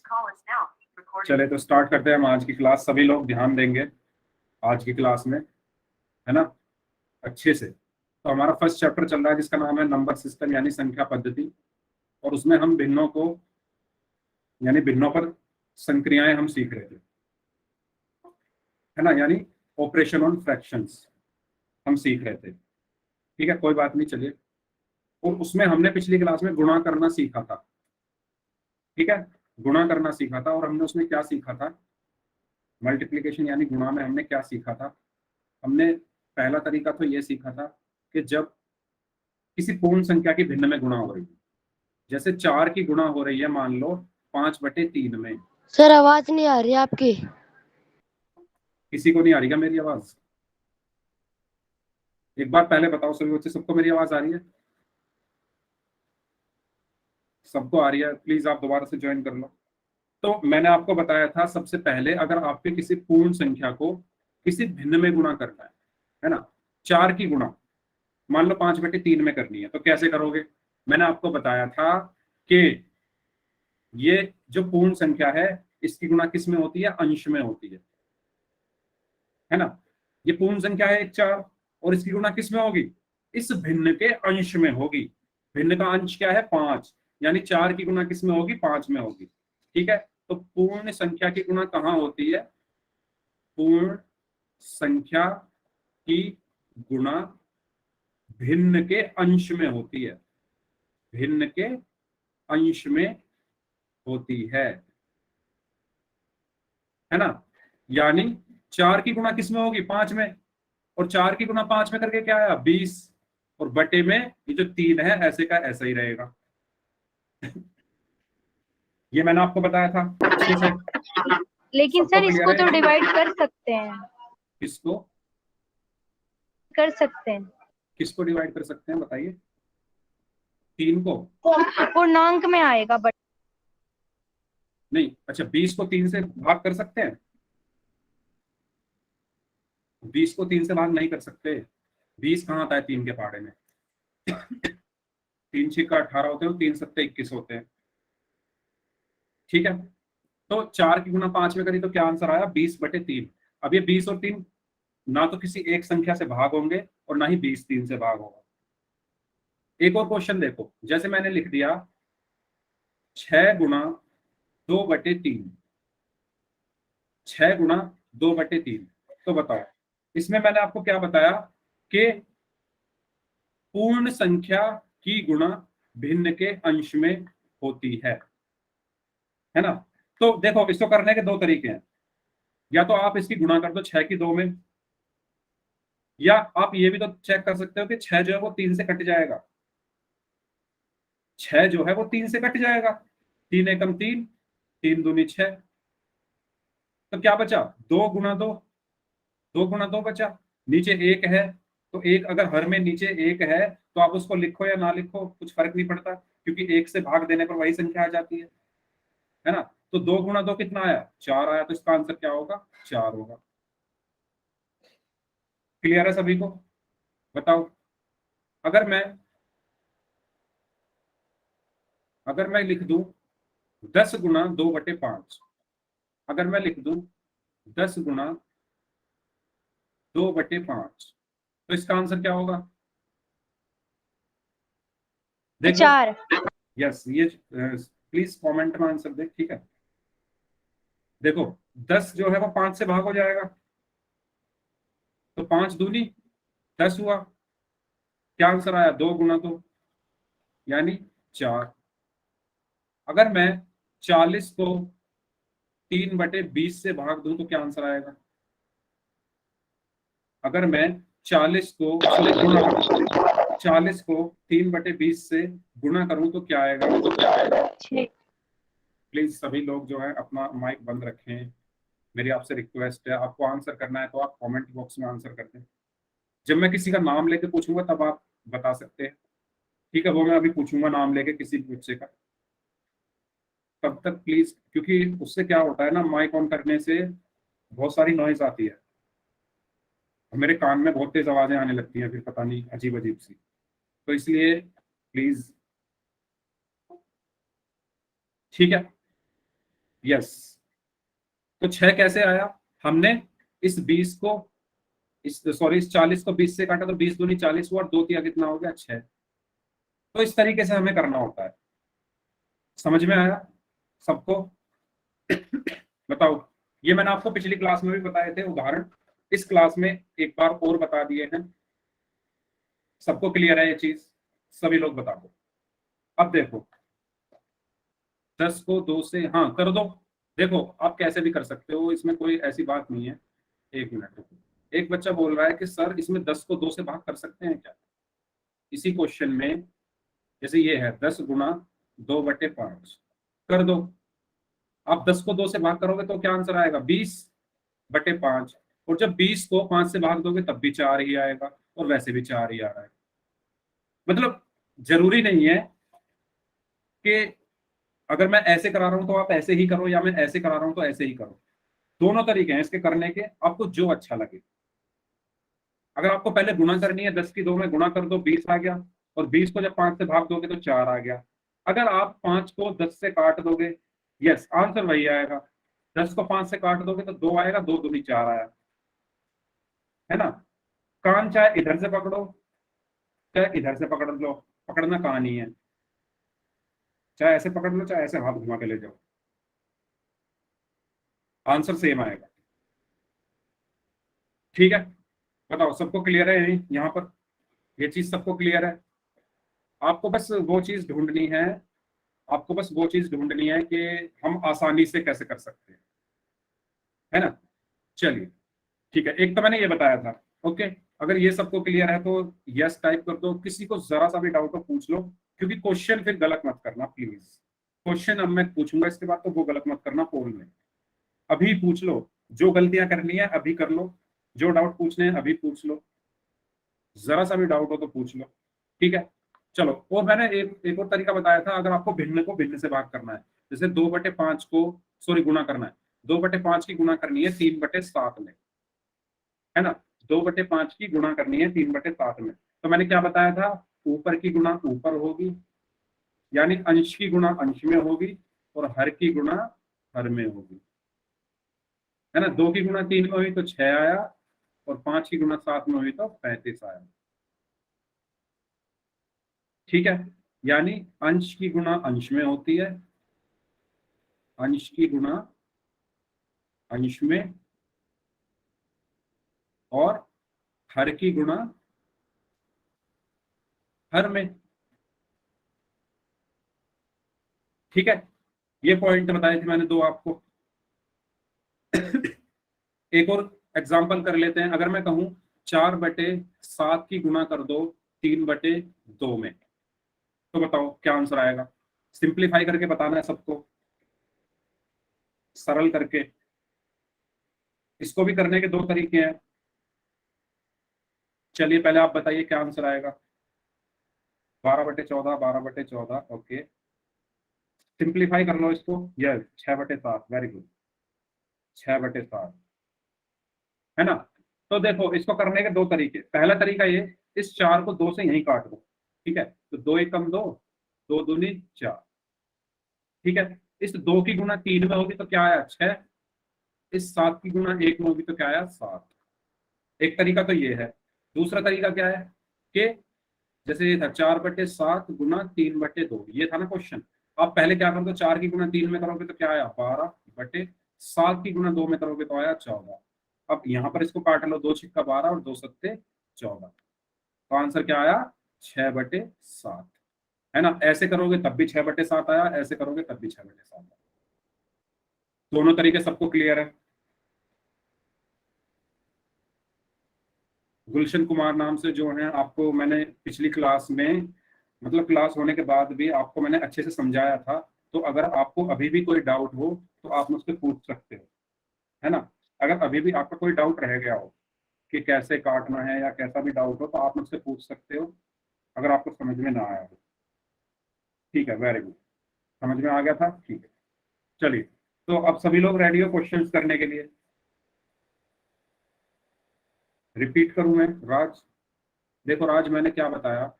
चले तो स्टार्ट करते हैं हम आज की क्लास। सभी लोग ध्यान देंगे आज की क्लास में, है ना, अच्छे से। तो हमारा फर्स्ट चैप्टर चल रहा है जिसका नाम है नंबर सिस्टम यानी संख्या पद्धति, और उसमें हम भिन्नों को यानी भिन्नों पर संक्रियाएं हम सीख रहे थे, है ना, यानी ऑपरेशन ऑन फ्रैक्शंस हम सीख रहे थे। ठीक है, कोई बात नहीं, चलिए। और उसमें हमने पिछली क्लास में गुणा करना सीखा था। ठीक है, गुणा करना सीखा था, और हमने उसमें क्या सीखा था, मल्टीप्लिकेशन यानी गुणा में हमने क्या सीखा था। हमने पहला तरीका तो ये सीखा था कि जब किसी पूर्ण संख्या की भिन्न में गुणा हो रही है, जैसे 4 की गुणा हो रही है मान लो 5/3 में। सर आवाज नहीं आ रही आपकी। किसी को नहीं आ रही क्या मेरी आवाज? एक बार पहले बताओ सभी बच्चे, सबको मेरी आवाज आ रही है? सबको आ रही है? प्लीज आप दोबारा से ज्वाइन कर लो। तो मैंने आपको बताया था सबसे पहले, अगर आपके किसी पूर्ण संख्या को किसी भिन्न में गुणा करना है ना, 4 की गुणा मान लो 5/3 में करनी है, तो कैसे करोगे। मैंने आपको बताया था कि ये जो पूर्ण संख्या है इसकी गुणा किस में होती है, अंश में होती है ना। ये पूर्ण संख्या है एक 4, और इसकी गुणा किस में होगी, इस भिन्न के अंश में होगी। भिन्न का अंश क्या है, 5, यानी 4 की गुणा किस में होगी, 5 में होगी। ठीक है, तो पूर्ण संख्या की गुणा कहाँ होती है, पूर्ण संख्या की गुणा भिन्न के अंश में होती है, भिन्न के अंश में होती है ना। यानी 4 की गुणा किस में होगी, 5 में, और 4 की गुणा 5 में करके क्या आया, 20, और बटे में ये जो 3 है ऐसे का ऐसा ही रहेगा। ये मैंने आपको बताया था अच्छे से। लेकिन सबको सर क्लियर इसको है? तो डिवाइड कर सकते हैं। किसको कर सकते हैं, किसको डिवाइड कर सकते हैं बताइए? 3 को? पूर्णांक में आएगा बट नहीं, अच्छा 20 को 3 से भाग कर सकते हैं? 20 को 3 से भाग नहीं कर सकते। 20 कहाँ आता है 3 के पहाड़े में? 3 6 18 होते हैं, 3 7 21 होते हैं। ठीक है, तो 4 की गुणा 5 में करी तो क्या आंसर आया, 20/3। अब ये 20 और 3 ना तो किसी एक संख्या से भाग होंगे और ना ही 20 3 से भाग होगा। एक और क्वेश्चन देखो, जैसे मैंने लिख दिया 6×2/3, 6×2/3, तो बताओ इसमें मैंने आपको क्या बताया कि पूर्ण संख्या की गुणा भिन्न के अंश में होती है ना। तो देखो इसको करने के दो तरीके हैं, या तो आप इसकी गुणा कर दो 6 की 2 में, या आप ये भी तो चेक कर सकते हो कि 6 जो है वो 3 से कट जाएगा। 6 जो है वो 3 से कट जाएगा, 3 एकम 3, 3 दूनी 6, तो क्या बचा, 2×2, 2×2 बचा। नीचे 1 है, तो एक अगर हर में नीचे 1 है तो आप उसको लिखो या ना लिखो कुछ फर्क नहीं पड़ता, क्योंकि 1 से भाग देने पर वही संख्या आ जाती है ना। तो 2×2 कितना आया, 4 आया, तो इसका आंसर क्या होगा, 4 होगा। क्लियर है सभी को? बताओ, अगर मैं लिख दूं 10×2/5, अगर मैं लिख दूं 10×2/5, तो इसका आंसर क्या होगा, देखो। 4। यस, ये प्लीज कमेंट में आंसर देख, ठीक है। देखो 10 जो है वो 5 से भाग हो जाएगा, तो 5 दूनी 10 हुआ। क्या आंसर आया, 2×2 यानी 4। अगर मैं 40 को 3/20 से भाग दूं तो क्या आंसर आएगा, अगर मैं 40 को सॉरी गुणा करूं, 40 को 3/20 से गुणा करूं तो क्या आएगा। 6। प्लीज सभी लोग जो है अपना माइक बंद रखें, मेरी आपसे रिक्वेस्ट है। आपको आंसर करना है तो आप कमेंट बॉक्स में आंसर कर दें। जब मैं किसी का नाम लेके पूछूंगा तब आप बता सकते हैं, ठीक है। वो मैं अभी पूछूंगा नाम लेके किसी भी बच्चे का, तब तक प्लीज, क्योंकि उससे क्या होता है ना, माइक ऑन करने से बहुत सारी नॉइज आती है, मेरे कान में बहुत तेज आवाजें आने लगती हैं, फिर पता नहीं अजीब अजीब सी, तो इसलिए प्लीज, ठीक है। यस। तो 6 कैसे आया? हमने इस 20 को इस 40 को 20 से काटा तो 20 दूनी 40 हुआ और 2 तिया कितना हो गया? 6। तो इस तरीके से हमें करना होता है। समझ में आया सबको? बताओ। ये मैंने आपको पिछली क्लास में भी बताए थे उदाहरण, इस क्लास में एक बार और बता दिए हैं। सबको क्लियर है ये चीज? सभी लोग बता दो। अब देखो 10 को 2 से हाँ कर दो। देखो आप कैसे भी कर सकते हो, इसमें कोई ऐसी बात नहीं है। एक मिनट रुको। एक बच्चा बोल रहा है कि सर इसमें 10 को 2 से भाग कर सकते हैं क्या? इसी क्वेश्चन में जैसे ये है 10 गुना 2/5 कर दो। आप 10 को 2 से भाग करोगे तो क्या आंसर आएगा? 20/5। और जब 20 को 5 से भाग दोगे तब भी 4 ही आएगा, और वैसे भी 4 ही आ रहा है। मतलब जरूरी नहीं है कि अगर मैं ऐसे करा रहा हूं तो आप ऐसे ही करो, या मैं ऐसे करा रहा हूं तो ऐसे ही करो। दोनों तरीके हैं इसके करने के, आपको जो अच्छा लगे। अगर आपको पहले गुणा करनी है, 10 की 2 में गुणा कर दो, 20 आ गया। और 20 को जब 5 से भाग दोगे तो 4 आ गया। अगर आप 5 को 10 से काट दोगे, यस आंसर वही आएगा। 10 को 5 से काट दोगे तो 2 आएगा, 2 दूनी 4 आया, है ना? कान चाहे इधर से पकड़ो चाहे इधर से पकड़ लो, पकड़ना कान ही है। चाहे ऐसे पकड़ लो चाहे ऐसे हाथ घुमा के ले जाओ, आंसर सेम आएगा। ठीक है, बताओ सबको क्लियर है यहाँ पर? ये चीज सबको क्लियर है? आपको बस वो चीज ढूंढनी है, आपको बस वो चीज ढूंढनी है कि हम आसानी से कैसे कर सकते हैं, है ना? चलिए ठीक है, एक तो मैंने ये बताया था। ओके, अगर ये सबको क्लियर है तो यस टाइप कर दो। किसी को जरा सा भी डाउट हो पूछ लो, क्योंकि क्वेश्चन फिर गलत मत करना प्लीज। क्वेश्चन अब मैं पूछूंगा इसके बाद, तो वो गलत मत करना पोल में। अभी पूछ लो, जो गलतियां करनी है अभी कर लो, जो डाउट पूछने हैं अभी पूछ लो, जरा सा भी डाउट हो तो पूछ लो। ठीक है, चलो। और मैंने एक और तरीका बताया था, अगर आपको भिन्न को भिन्न से भाग करना है, जैसे 2/5 को सॉरी गुणा करना है, 2/5 की गुणा करनी है 3/7 में, है ना? 2/5 की गुणा करनी है 3/7 में, तो मैंने क्या बताया था? ऊपर की गुणा ऊपर होगी, यानी अंश की गुणा अंश में होगी, और हर की गुणा हर में होगी, है ना? 2 की गुणा 3 में हुई तो 6 आया, और 5 की गुणा 7 में हुई तो 35 आया। ठीक है, यानी अंश की गुणा अंश में होती है, अंश की गुणा अंश में, और हर की गुणा हर में। ठीक है, ये पॉइंट बताए थे मैंने दो आपको। एक और एग्जांपल कर लेते हैं। अगर मैं कहूं 4/7 की गुणा कर दो 3/2 में, तो बताओ क्या आंसर आएगा? सिंप्लीफाई करके बताना है सबको, सरल करके। इसको भी करने के दो तरीके हैं। चलिए पहले आप बताइए क्या आंसर आएगा। 12/14, 12/14, ओके। सिंप्लीफाई कर लो इसको, यस 6/7, वेरी गुड, 6/7, है ना? तो देखो इसको करने के दो तरीके। पहला तरीका ये, इस 4 को 2 से यहीं काट दो। ठीक है, तो 2 एकम 2, 2 दूनी 4। ठीक है, इस 2 की गुणा 3 में होगी तो क्या आया? 6। इस 7 की गुणा 1 में होगी तो क्या आया? 7। एक तरीका तो ये है। दूसरा तरीका क्या है कि जैसे ये था 4/7 गुणा 3/2, ये था ना क्वेश्चन। आप पहले क्या कर दो, 4 की गुणा 3 में करोगे तो क्या आया? 12/7 की गुणा 2 में करोगे तो आया 14। अब यहाँ पर इसको काट लो, 2 छिक्का 12 और 2 सत्ते 14, तो आंसर क्या आया? 6/7, है ना? ऐसे करोगे तब भी 6/7 आया, ऐसे करोगे तब भी 6/7 आया। दोनों तरीके सबको क्लियर है? गुलशन कुमार नाम से जो है, आपको मैंने पिछली क्लास में, मतलब क्लास होने के बाद भी आपको मैंने अच्छे से समझाया था। तो अगर आपको अभी भी कोई डाउट हो तो आप मुझसे पूछ सकते हो, है ना? अगर अभी भी आपका कोई डाउट रह गया हो कि कैसे काटना है या कैसा भी डाउट हो, तो आप मुझसे पूछ सकते हो, अगर आपको समझ में ना आया हो। ठीक है, वेरी गुड, समझ में आ गया था? ठीक है, चलिए। तो अब सभी लोग रेडी हो क्वेश्चंस करने के लिए? रिपीट करूं मैं? राज, देखो राज, मैंने क्या बताया?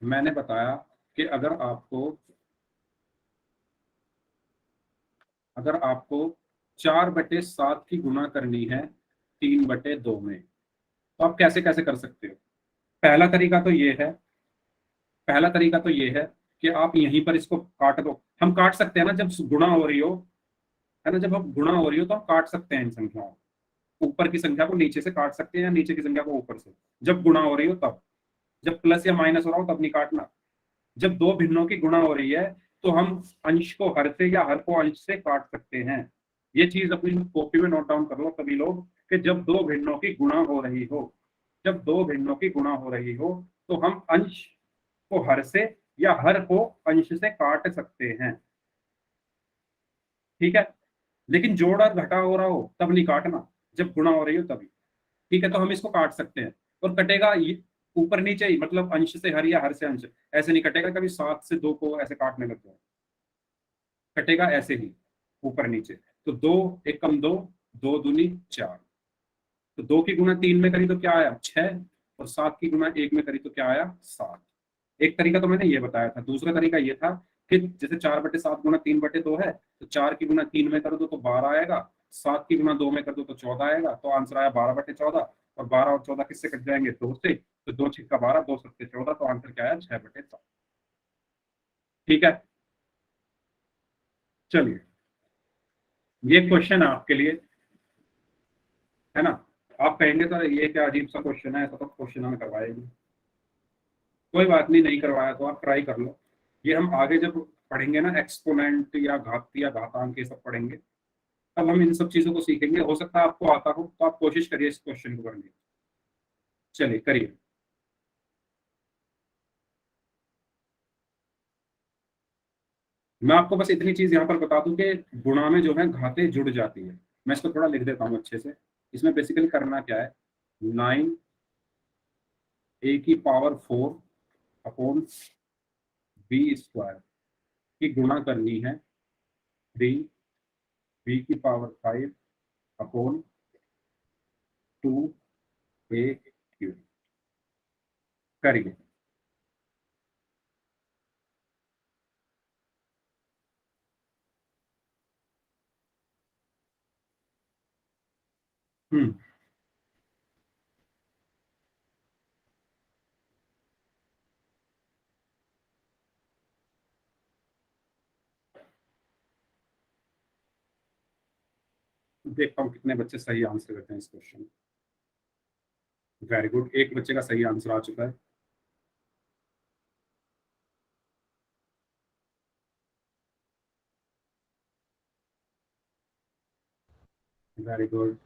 मैंने बताया कि अगर आपको अगर आपको 4/7 की गुणा करनी है 3/2 में, तो आप कैसे कैसे कर सकते हो? पहला तरीका तो ये है, पहला तरीका तो ये है कि आप यहीं पर इसको काट दो। हम काट सकते हैं ना, जब गुणा हो रही हो, है ना, जब हम गुणा हो रही हो तो हम काट सकते हैं इन संख्याओं को। ऊपर की संख्या को नीचे से काट सकते हैं या नीचे की संख्या को ऊपर से, जब गुणा हो रही हो तब। जब प्लस या माइनस हो रहा हो तब नहीं काटना। जब दो भिन्नों की गुणा हो रही है तो हम अंश को हर से या हर को अंश से काट सकते हैं। ये चीज अपनी कॉपी में नोट डाउन कर लो सभी लोग, कि जब दो भिन्नों की गुणा हो रही हो, जब दो भिन्नों की गुणा हो रही हो तो हम अंश को हर से या हर को अंश से काट सकते हैं। ठीक है, लेकिन जोड़ और घटा हो रहा हो तब नहीं काटना, जब गुणा हो रही हो तभी। ठीक है, तो हम इसको काट सकते हैं। और कटेगा ये ऊपर नीचे ही, मतलब अंश से हर या हर से अंश, ऐसे नहीं कटेगा कभी 7 से 2 को ऐसे काटने लग जाए, कटेगा ऐसे ही ऊपर नीचे। तो 2 एक कम 2, 2 दूनी 4। तो 2 की गुणा 3 में करी तो क्या आया 6, और 7 की गुणा 1 में करी तो क्या आया 7। एक तरीका तो मैंने ये बताया था। दूसरा तरीका ये था कि जैसे 4/7 गुणा 3/2 है, तो 4 की गुणा 3 में कर दो तो 12 आएगा, 7 की गुणा 2 में कर दो तो 14 आएगा। तो आंसर आया 12/14। और 12 और 14 किससे कट जाएंगे 2 से, तो 2 छिक्का 12, 2 सत्ते 14, तो आंसर क्या आया 6/7। ठीक है, चलिए ये क्वेश्चन है आपके लिए, है ना। आप कहेंगे सर ये क्या अजीब सा क्वेश्चन है, ऐसा तो क्वेश्चन हमें करवाएगी। कोई बात नहीं, नहीं करवाया तो आप ट्राई कर लो। ये हम आगे जब पढ़ेंगे ना, एक्सपोनेंट या घात या घातांक ये सब पढ़ेंगे, तब हम इन सब चीजों को सीखेंगे। हो सकता है आपको आता हो, तो आप कोशिश करिए इस क्वेश्चन को करने की। चलिए करिए। मैं आपको बस इतनी चीज यहाँ पर बता दूं कि गुणा में जो है घातें जुड़ जाती है। मैं इसको थोड़ा लिख देता हूँ अच्छे से। इसमें बेसिकली करना क्या है, 9a⁴ अपॉन b² की गुणा करनी है 3b⁵ अपॉन 2a³ करिए। हम्म, देखता हूँ कितने बच्चे सही आंसर करते हैं इस क्वेश्चन। वेरी गुड, एक बच्चे का सही आंसर आ चुका है। Very good.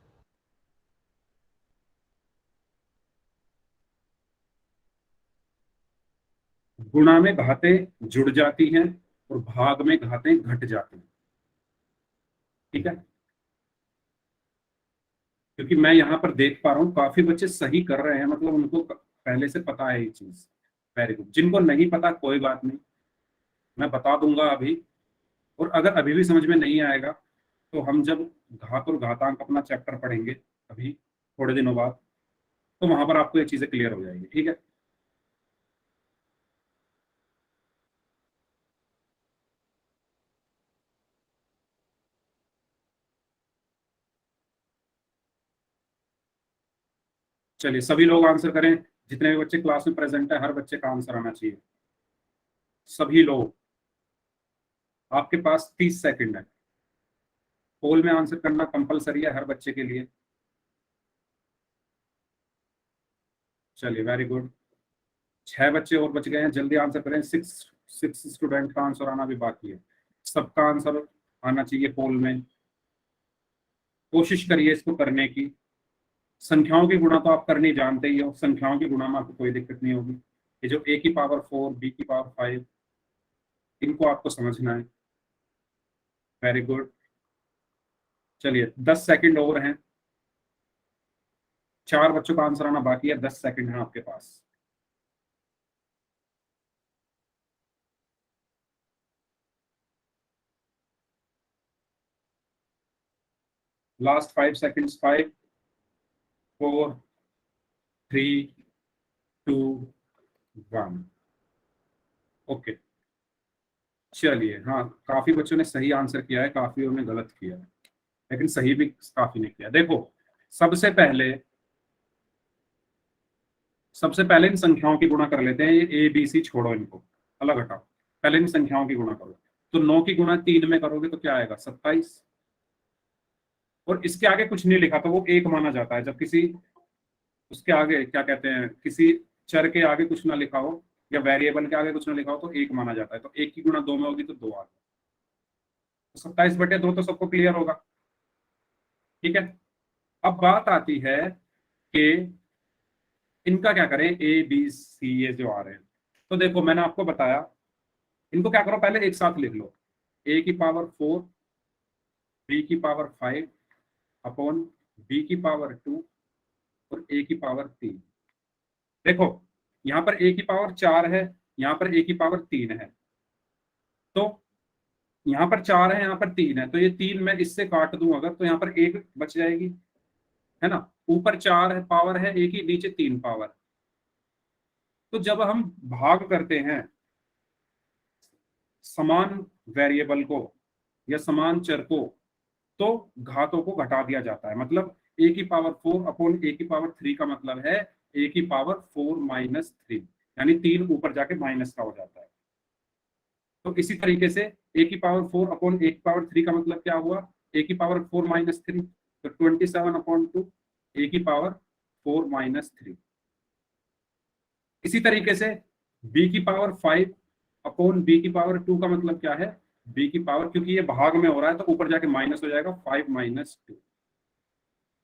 गुणा में घातें जुड़ जाती हैं और भाग में घातें घट जाती हैं। ठीक है, क्योंकि मैं यहाँ पर देख पा रहा हूँ काफी बच्चे सही कर रहे हैं, मतलब उनको पहले से पता है ये चीज। Very good. जिनको नहीं पता कोई बात नहीं, मैं बता दूंगा अभी। और अगर अभी भी समझ में नहीं आएगा, तो हम जब घात और घातांक अपना चैप्टर पढ़ेंगे अभी थोड़े दिनों बाद, तो वहां पर आपको ये चीजें क्लियर हो जाएगी। ठीक है, चलिए सभी लोग आंसर करें। जितने भी बच्चे क्लास में प्रेजेंट है, हर बच्चे का आंसर आना चाहिए। सभी लोग, आपके पास 30 सेकंड है। पोल में आंसर करना कंपलसरी है हर बच्चे के लिए। चलिए वेरी गुड। 6 बच्चे और बच गए हैं, जल्दी आंसर करें। सिक्स सिक्स स्टूडेंट का आंसर आना भी बाकी है। सबका आंसर आना चाहिए पोल में। कोशिश करिए इसको करने की। संख्याओं की गुणा तो आप करनी जानते ही हो, संख्याओं की गुणा में आपको कोई दिक्कत नहीं होगी। ये जो a⁴, b⁵, इनको आपको समझना है। Very good. चलिए 10 सेकंड और हैं। 4 बच्चों का आंसर आना बाकी है, 10 सेकंड है आपके पास। Last 5 seconds. 5, 4, 3, 2, 1। ओके, चलिए, हाँ काफी बच्चों ने सही आंसर किया है, काफियों ने गलत किया है, लेकिन सही भी काफी ने किया। देखो सबसे पहले इन संख्याओं की गुणा कर लेते हैं। ये ए बी सी छोड़ो, इनको अलग हटाओ, पहले इन संख्याओं की गुणा करो। तो 9 की गुणा 3 में करोगे तो क्या आएगा? 27। और इसके आगे कुछ नहीं लिखा तो वो एक माना जाता है। जब किसी उसके आगे क्या कहते हैं, किसी चर के आगे कुछ ना लिखा हो या वेरिएबल के आगे कुछ ना लिखा हो तो एक माना जाता है। तो एक की गुणा 2 में होगी तो 2 आ गया। तो 27/2 तो सबको क्लियर होगा, ठीक है। अब बात आती है कि इनका क्या करें, ए बी सी ये जो आ रहे हैं। तो देखो मैंने आपको बताया, इनको क्या करो, पहले एक साथ लिख लो। ए की पावर 4, बी की पावर 5 अपॉन बी की पावर 2 और ए की पावर 3। देखो यहाँ पर ए की पावर 4 है, यहाँ पर ए की पावर 3 है। तो यहाँ पर 4 है, यहाँ पर 3 है, तो ये 3 मैं इससे काट दूं अगर, तो यहाँ पर 1 बच जाएगी, है ना। ऊपर 4 है, पावर है ए की, नीचे 3 पावर। तो जब हम भाग करते हैं समान वेरिएबल को या समान चर को, तो घातों को घटा दिया जाता है। मतलब ए की पावर 4 अपॉन ए की पावर 3 का मतलब है ए की पावर 4 माइनस 3, यानी 3 ऊपर जाके माइनस का हो जाता है। तो इसी तरीके से ए की पावर 4 अपॉन ए की पावर 3 का मतलब क्या हुआ? ए की पावर 4 माइनस 3, तो 27/2 ए की पावर 4 माइनस 3। इसी तरीके से बी की पावर 5 अपॉन बी की पावर 2 का मतलब क्या है? बी की पावर, क्योंकि ये भाग में हो रहा है तो ऊपर जाके माइनस हो जाएगा, 5 माइनस 2।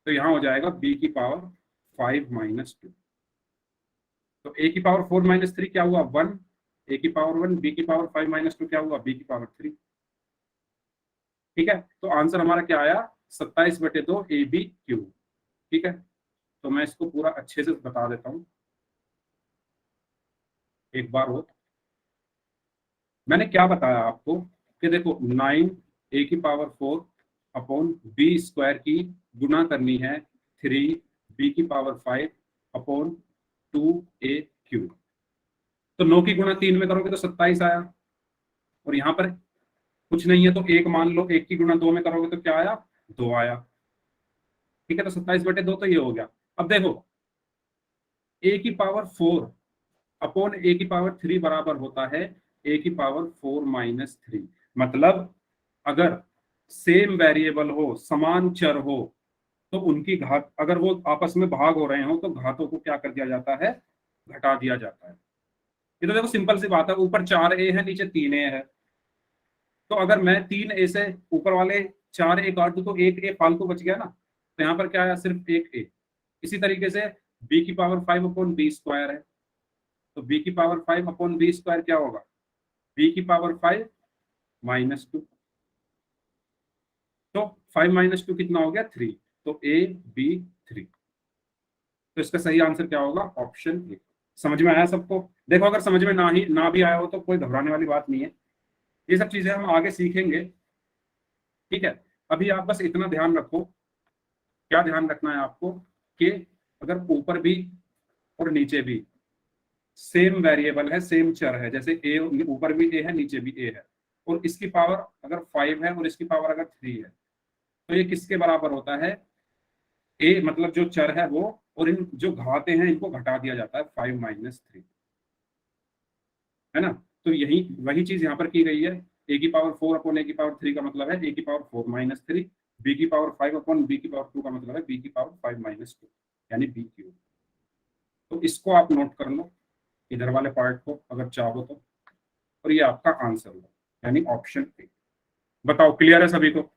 तो यहां हो जाएगा बी की पावर 5 माइनस 2। तो ए की पावर 4 माइनस 3 क्या हुआ? 1। ए की पावर 1, बी की पावर 5 माइनस 2 क्या हुआ? बी की पावर 3। ठीक है, तो आंसर हमारा क्या आया? 27/2 ए बी क्यू। ठीक है, तो मैं इसको पूरा अच्छे से बता देता हूं एक बार और। मैंने क्या बताया आपको कि देखो 9 ए की पावर 4 अपॉन बी स्क्वायर की गुना करनी है 3 बी की पावर 5 अपॉन 2 ए क्यू। तो 9 की गुणा 3 में करोगे तो 27 आया, और यहाँ पर कुछ नहीं है तो एक मान लो, 1 की गुणा 2 में करोगे तो क्या आया? 2 आया। ठीक है, तो 27/2 तो ये हो गया। अब देखो ए की पावर 4 अपॉन ए की पावर 3 बराबर होता है ए की पावर 4 माइनस 3। मतलब अगर सेम वेरिएबल हो, समान चर हो, तो उनकी घात, अगर वो आपस में भाग हो रहे हो तो घातों को क्या कर दिया जाता है? घटा दिया जाता है। ये तो देखो सिंपल सी बात है, ऊपर 4 ए है, नीचे 3 ए है। तो अगर मैं 3 ए से ऊपर वाले 4 ए काट दूं तो 1 ए फालतू बच गया ना, तो यहाँ पर क्या आया? सिर्फ 1 ए। इसी तरीके से बी की पावर 5 अपॉन बी स्क्वायर है, तो बी की पावर 5 अपॉन बी स्क्वायर क्या होगा? बी की पावर 5 माइनस 2। तो 5 माइनस 2 कितना हो गया? 3। तो ए बी 3। तो इसका सही आंसर क्या होगा? Option A. समझ में आया सबको? देखो अगर समझ में ना भी आया हो तो कोई घबराने वाली बात नहीं है, ये सब चीजें हम आगे सीखेंगे। ठीक है, अभी आप बस इतना ध्यान रखो। क्या ध्यान रखना है आपको? कि अगर ऊपर भी और नीचे भी सेम वेरिएबल है, सेम चर है, जैसे ए, ऊपर भी ए है नीचे भी ए है, और इसकी पावर अगर 5 है और इसकी पावर अगर 3 है, तो ये किसके बराबर होता है? ए मतलब जो चर है वो, और इन जो घाते हैं इनको घटा दिया जाता है 5 माइनस 3, है ना। तो यही वही चीज यहाँ पर की गई है। ए की पावर 4 अपॉन ए की पावर 3 का मतलब है ए की पावर 4 माइनस 3। बी की पावर 5 अपॉन बी की पावर 2 का मतलब है बी की पावर 5 माइनस 2, यानी बी क्यूब। तो इसको आप नोट कर लो, इधर वाले पार्ट को अगर चाहो तो, और ये आपका आंसर होगा, यानी ऑप्शन ए। बताओ क्लियर है सभी को?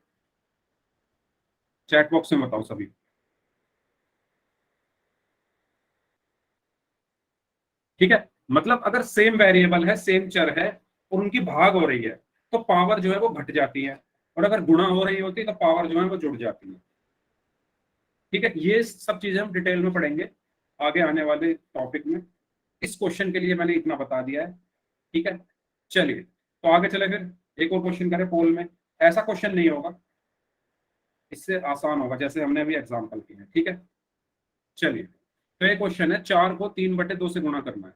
चैट बॉक्स में बताओ सभी। ठीक है, मतलब अगर सेम वेरिएबल है, सेम चर है, और उनकी भाग हो रही है तो पावर जो है वो घट जाती है, और अगर गुणा हो रही होती है तो पावर जो है वो जुड़ जाती है। ठीक है, ये सब चीजें हम डिटेल में पढ़ेंगे आगे आने वाले टॉपिक में। इस क्वेश्चन के लिए मैंने इतना बता दिया है। ठीक है, चलिए तो आगे चले, फिर एक और क्वेश्चन करें पोल में। ऐसा क्वेश्चन नहीं होगा, इससे आसान होगा जैसे हमने अभी एग्जाम्पल किए हैं। ठीक है, चलिए तो एक क्वेश्चन है, 4 को 3/2 से गुणा करना है।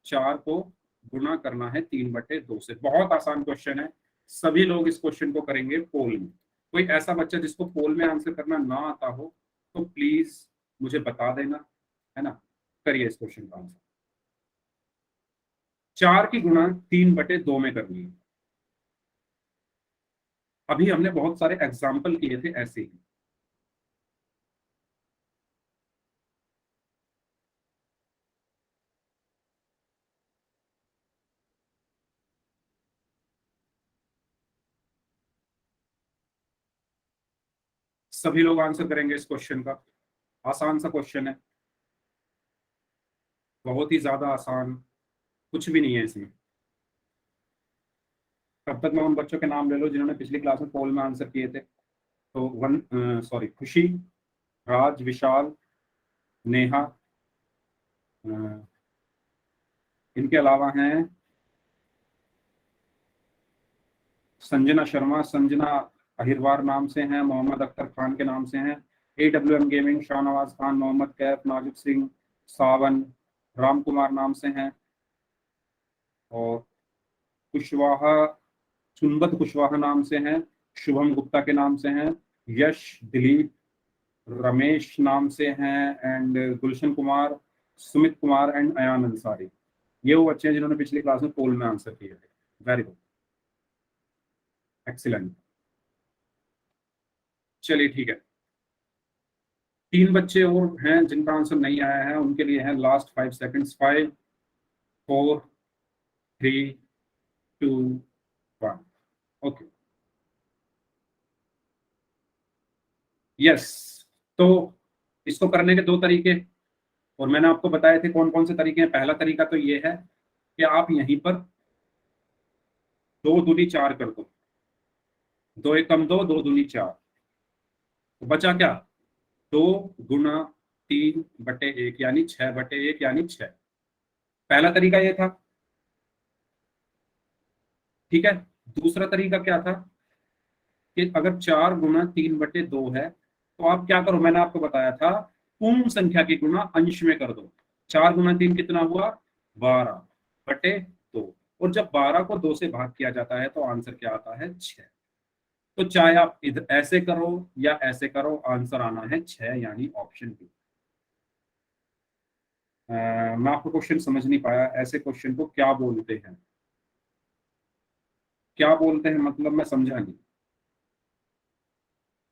4 को गुना करना है 3/2 से। बहुत आसान क्वेश्चन है, सभी लोग इस क्वेश्चन को करेंगे पोल में। कोई ऐसा बच्चा जिसको पोल में आंसर करना ना आता हो तो प्लीज मुझे बता देना, है ना। करिए इस क्वेश्चन का आंसर। 4 की गुणा 3/2 में करनी है। अभी हमने बहुत सारे एग्जाम्पल किए थे ऐसे ही। सभी लोग आंसर करेंगे इस क्वेश्चन का। आसान सा क्वेश्चन है, बहुत ही ज्यादा आसान, कुछ भी नहीं है इसमें। तब तक मैं उन बच्चों के नाम ले लो जिन्होंने पिछली क्लास में पोल में आंसर किए थे। तो खुशी, राज, विशाल, नेहा, अ, इनके अलावा हैं संजना शर्मा, संजना अहिरवार नाम से हैं, मोहम्मद अख्तर खान के नाम से हैं, AWM गेमिंग, शाहनवाज खान, मोहम्मद कैफ, नाजिब सिंह, सावन, राम कुमार नाम से हैं, और कुशवाहा, चुनबत कुशवाहा नाम से हैं, शुभम गुप्ता के नाम से हैं, यश, दिलीप, रमेश नाम से हैं, एंड गुलशन कुमार, सुमित कुमार एंड अयान अंसारी। ये वो बच्चे हैं जिन्होंने पिछली क्लास में पोल में आंसर किए थे। Very good, excellent. चलिए ठीक है, 3 बच्चे और हैं जिनका आंसर नहीं आया है, उनके लिए है लास्ट 5 सेकंड्स। 5, 4, 3, 2, 1। Okay, yes. तो इसको करने के 2 तरीके, और मैंने आपको बताए थे कौन कौन से तरीके हैं। पहला तरीका तो ये है कि आप यहीं पर 2 दूनी 4 कर दो, 2 एकम 2, 2 दूनी 4, तो बचा क्या, 2 गुना 3/1 यानी 6/1 यानी 6। पहला तरीका ये था, ठीक है। दूसरा तरीका क्या था कि अगर 4 गुना 3/2 है तो आप क्या करो, मैंने आपको बताया था पूर्ण संख्या की गुणा अंश में कर दो। 4 गुना 3 कितना हुआ, 12/2, और जब 12 को 2 से भाग किया जाता है तो आंसर क्या आता है, 6। तो चाहे आप इधर ऐसे करो या ऐसे करो, आंसर आना है 6, यानी ऑप्शन बी। मैं आपको क्वेश्चन समझ नहीं पाया, ऐसे क्वेश्चन को क्या बोलते हैं, क्या बोलते हैं, मतलब मैं समझा नहीं।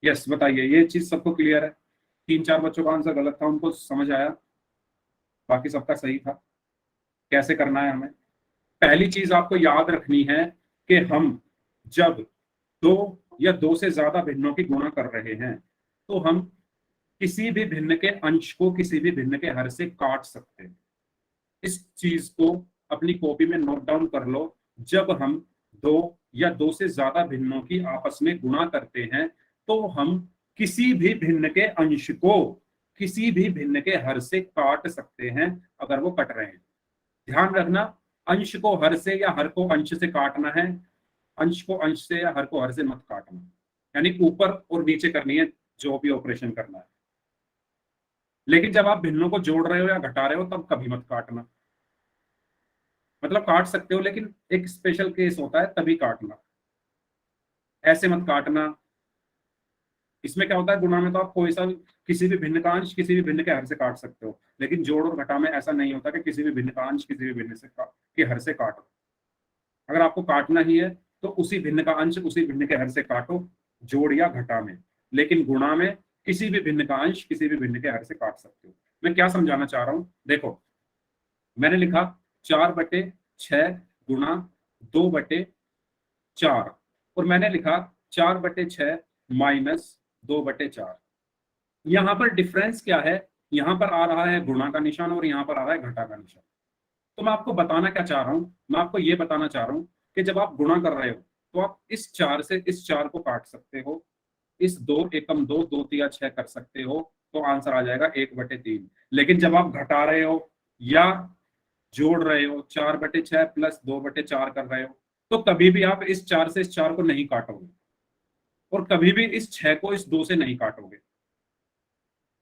यस बताइए, ये चीज सबको क्लियर है। 3-4 बच्चों का आंसर गलत था, उनको समझ आया, बाकी सबका सही था। कैसे करना है हमें, पहली चीज आपको याद रखनी है कि हम जब 2 या 2 से ज्यादा भिन्नों की गुणा कर रहे हैं तो हम किसी भी भिन्न के अंश को किसी भी भिन्न के हर से काट सकते हैं। इस चीज को अपनी कॉपी में नोट डाउन कर लो। जब हम 2 या 2 से ज्यादा भिन्नों की आपस में गुणा करते हैं तो हम किसी भी भिन्न के अंश को किसी भी भिन्न के हर से काट सकते हैं, अगर वो कट रहे हैं। ध्यान रखना, अंश को हर से या हर को अंश से काटना है, अंश को अंश से या हर को हर से मत काटना, यानी ऊपर और नीचे करनी है जो भी ऑपरेशन करना है। लेकिन जब आप भिन्नों को जोड़ रहे हो या घटा रहे हो तब कभी मत काटना। मतलब काट सकते हो लेकिन एक स्पेशल केस होता है तभी काटना, ऐसे मत काटना। इसमें क्या होता है, गुणा में तो आप कोई सा किसी भी भिन्न का अंश किसी भी भिन्न के हर से काट सकते हो, लेकिन जोड़ और घटा में ऐसा नहीं होता कि किसी भी भिन्न का अंश किसी भी भिन्न से के हर से काटो। अगर आपको काटना ही है तो उसी भिन्न का अंश उसी भिन्न के हर से काटो, जोड़ या घटा में। लेकिन गुणा में किसी भी भिन्न का अंश किसी भी भिन्न के हर से काट सकते हो। मैं क्या समझाना चाह रहा हूं, देखो मैंने लिखा 4/6 गुणा 2/4, और मैंने लिखा 4/6 माइनस 2/4। यहां पर डिफरेंस क्या है, यहां पर आ रहा है गुणा का निशान और यहां पर आ रहा है घटा का निशान। तो मैं आपको बताना क्या चाह रहा हूं, मैं आपको ये बताना चाह रहा हूं कि जब आप गुणा कर रहे हो तो आप इस 4 से इस 4 को काट सकते हो, इस 2 एकम 2, 2 तिया 6 कर सकते हो, तो आंसर आ जाएगा 1/3। लेकिन जब आप घटा रहे हो या जोड़ रहे हो, 4/6 प्लस 2/4 कर रहे हो, तो कभी भी आप इस 4 से इस 4 को नहीं काटोगे और कभी भी इस 6 को इस 2 से नहीं काटोगे।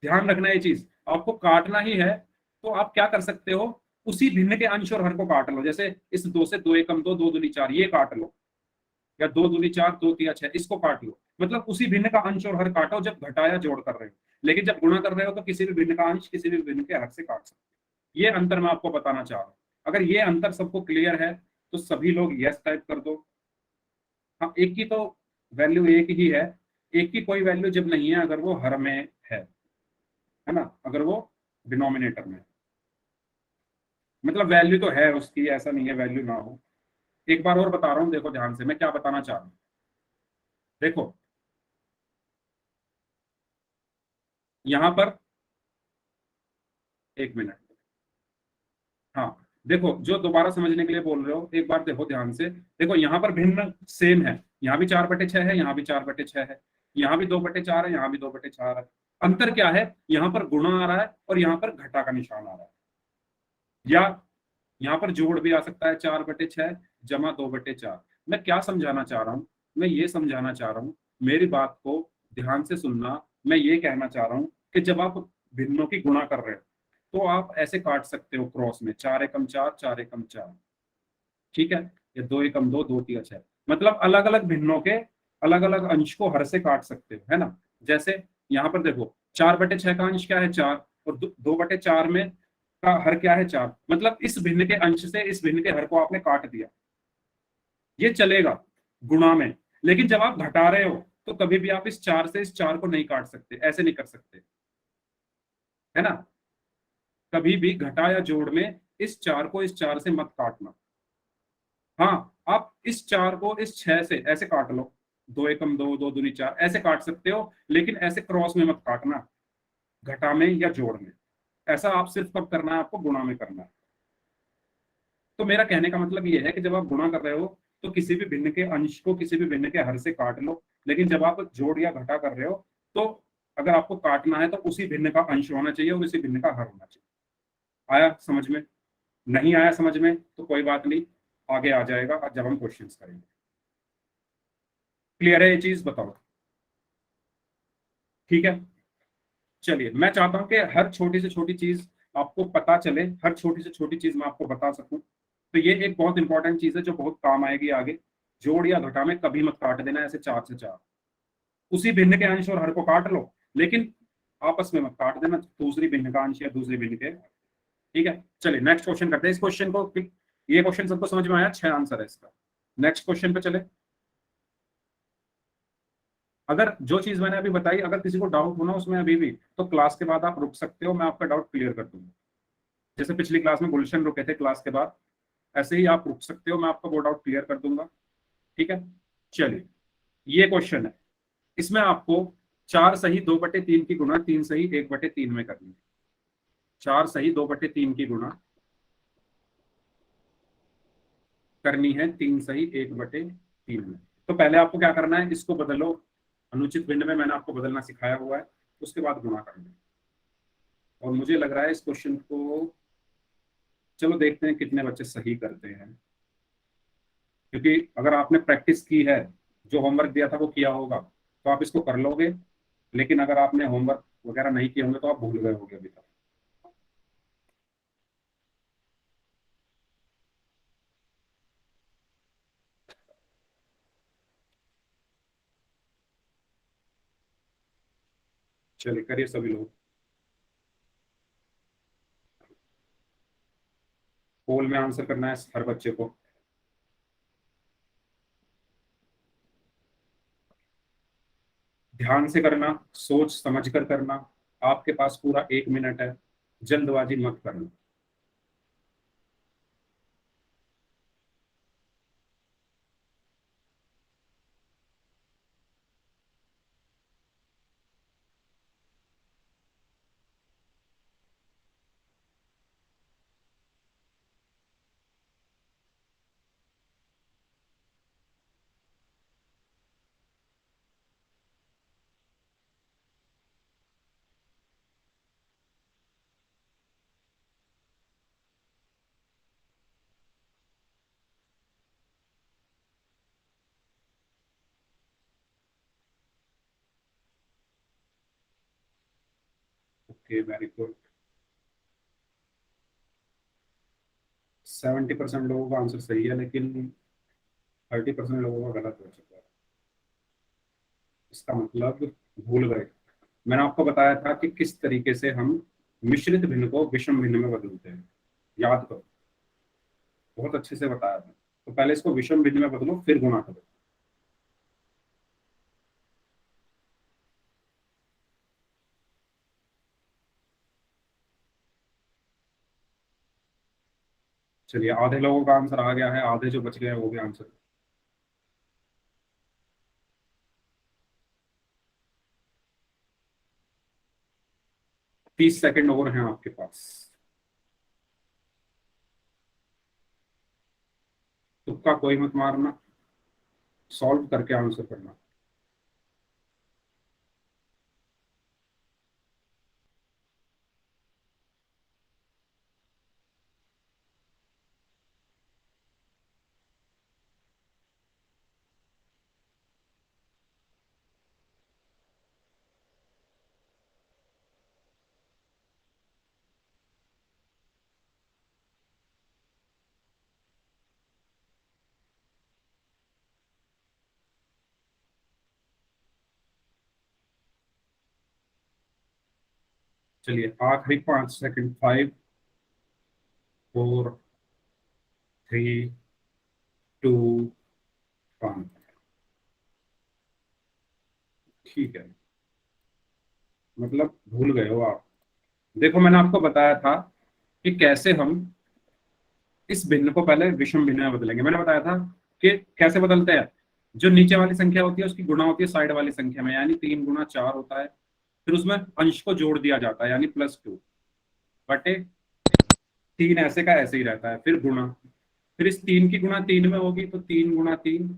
ध्यान रखना ये चीज, आपको काटना ही है तो आप क्या कर सकते हो, उसी भिन्न के अंश और हर को काट लो। जैसे इस 2 से 2 एकम 2, 2 दूनी 4, ये काट लो, या 2 दूनी 4, 2 तिया 6, इसको काट लो। मतलब उसी भिन्न का अंश और हर काटो जब घटाया जोड़ कर रहे हो। लेकिन जब गुणा कर रहे हो तो किसी भी भिन्न का अंश किसी भी भिन्न के हर से काट सकते हो। ये अंतर मैं आपको बताना चाह रहा हूँ। अगर ये अंतर सबको क्लियर है तो सभी लोग यस टाइप कर दो। हाँ, एक की तो वैल्यू एक ही है, एक की कोई वैल्यू जब नहीं है अगर वो हर में है ना, अगर वो डिनोमिनेटर में, मतलब वैल्यू तो है उसकी, ऐसा नहीं है वैल्यू ना हो। एक बार और बता रहा हूँ, देखो ध्यान से मैं क्या बताना चाह रहा हूँ। देखो यहां पर, एक मिनट, हाँ देखो, जो दोबारा समझने के लिए बोल रहे हो एक बार देखो ध्यान से। देखो यहाँ पर भिन्न सेम है, यहाँ भी 4/6 है, यहाँ भी 4/6 है, यहाँ भी 2/4 है, यहाँ भी 2/4 है। अंतर क्या है, यहाँ पर गुणा आ रहा है और यहाँ पर घटा का निशान आ रहा है। या यहाँ पर जोड़ भी आ सकता है, 4/6 जमा 2/4। मैं क्या समझाना चाह रहा हूँ, मैं ये समझाना चाह रहा हूँ, मेरी बात को ध्यान से सुनना। मैं ये कहना चाह रहा हूँ कि जब आप भिन्नों की गुणा कर रहे हो तो आप ऐसे काट सकते हो क्रॉस में, 4 एकम 4, 4 एकम 4, ठीक है, या 2 एकम 2, 2 तिया 6। मतलब अलग अलग भिन्नों के अलग अलग अंश को हर से काट सकते हो, है ना। जैसे यहाँ पर देखो 4/6 का अंश क्या है, 4, और 2/4 में का हर क्या है, 4। मतलब इस भिन्न के अंश से इस भिन्न के हर को आपने काट दिया, ये चलेगा गुणा में। लेकिन जब आप घटा रहे हो तो कभी भी आप इस 4 से इस 4 को नहीं काट सकते, ऐसे नहीं कर सकते, है ना। कभी भी घटा या जोड़ में इस 4 को इस 4 से मत काटना। हाँ, आप इस 4 को इस 6 से ऐसे काट लो, 2 एकम 2, 2 दूनी 4, ऐसे काट सकते हो, लेकिन ऐसे क्रॉस में मत काटना, घटा में या जोड़ में। ऐसा आप सिर्फ कब करना है, आपको गुणा में करना है। तो मेरा कहने का मतलब ये है कि जब आप गुणा कर रहे हो तो किसी भी भिन्न के अंश को किसी भी भिन्न के हर से काट लो। लेकिन जब आप जोड़ या घटा कर रहे हो तो अगर आपको काटना है तो उसी भिन्न का अंश होना चाहिए और उसी भिन्न का हर होना चाहिए। आया समझ में? नहीं आया समझ में तो कोई बात नहीं, आगे आ जाएगा जब हम क्वेश्चंस करेंगे। क्लियर है ये चीज, बताओ। ठीक है, चलिए मैं चाहता हूं कि हर छोटी से छोटी चीज आपको पता चले, हर छोटी से छोटी चीज मैं आपको बता सकूं। तो ये एक बहुत इंपॉर्टेंट चीज है जो बहुत काम आएगी आगे। जोड़ या घटा में कभी मत काट देना ऐसे 4 से 4। उसी भिन्न के अंश और हर को काट लो, लेकिन आपस में मत काट देना दूसरी भिन्न का अंश या दूसरी भिन्न के। ठीक है, चलिए नेक्स्ट क्वेश्चन करते हैं। इस क्वेश्चन को, ये क्वेश्चन सबको समझ में आया, 6 आंसर है इसका। नेक्स्ट क्वेश्चन पे चले। अगर जो चीज मैंने अभी बताई अगर किसी को डाउट हो ना उसमें अभी भी, तो क्लास के बाद आप रुक सकते हो, मैं आपका डाउट क्लियर कर दूंगा। जैसे पिछली क्लास में गुलशन रुके थे क्लास के बाद, ऐसे ही आप रुक सकते हो, मैं आपका वो डाउट क्लियर कर दूंगा। ठीक है, चलिए ये क्वेश्चन है, इसमें आपको 4 सही 2/3 की गुणा 3 सही 1/3 में करनी है। 4 सही 2/3 की गुणा करनी है 3 सही 1/3 में। तो पहले आपको क्या करना है, इसको बदलो, अनुचित भिन्न में मैंने आपको बदलना सिखाया हुआ है, उसके बाद गुणा करना है। और मुझे लग रहा है इस क्वेश्चन को, चलो देखते हैं कितने बच्चे सही करते हैं। क्योंकि अगर आपने प्रैक्टिस की है, जो होमवर्क दिया था वो किया होगा, तो आप इसको कर लोगे। लेकिन अगर आपने होमवर्क वगैरह नहीं किए होंगे तो आप भूल गए होंगे अभी तक। चलिए करिए सभी लोग, पोल में आंसर करना है हर बच्चे को। ध्यान से करना, सोच समझ कर करना। आपके पास पूरा 1 मिनट है, जल्दबाजी मत करना। Okay, very good. 70% लोगों का आंसर सही है, लेकिन 30% लोगों का गलत हो चुका है। इसका मतलब भूल गए। मैंने आपको बताया था कि किस तरीके से हम मिश्रित भिन्न को विषम भिन्न में बदलते हैं, याद करो, बहुत अच्छे से बताया था। तो पहले इसको विषम भिन्न में बदलो, फिर गुणा करो। चलिए, आधे लोगों का आंसर आ गया है, आधे जो बच गए हैं वो भी आंसर। 30 सेकंड और हैं आपके पास। तुक्का कोई मत मारना, सॉल्व करके आंसर करना। चलिए, आखिरी 5 सेकंड। 5, 4, 3, 2, 1। ठीक है, मतलब भूल गए हो आप। देखो, मैंने आपको बताया था कि कैसे हम इस भिन्न को पहले विषम भिन्न में बदलेंगे। मैंने बताया था कि कैसे बदलते हैं। जो नीचे वाली संख्या होती है उसकी गुणा होती है साइड वाली संख्या में, यानी 3 गुना 4 होता है। फिर उसमें अंश को जोड़ दिया जाता है, यानी +2 बटे 3, ऐसे का ऐसे ही रहता है। फिर गुणा, फिर इस 3 की गुणा 3 में होगी तो 3 गुना 3,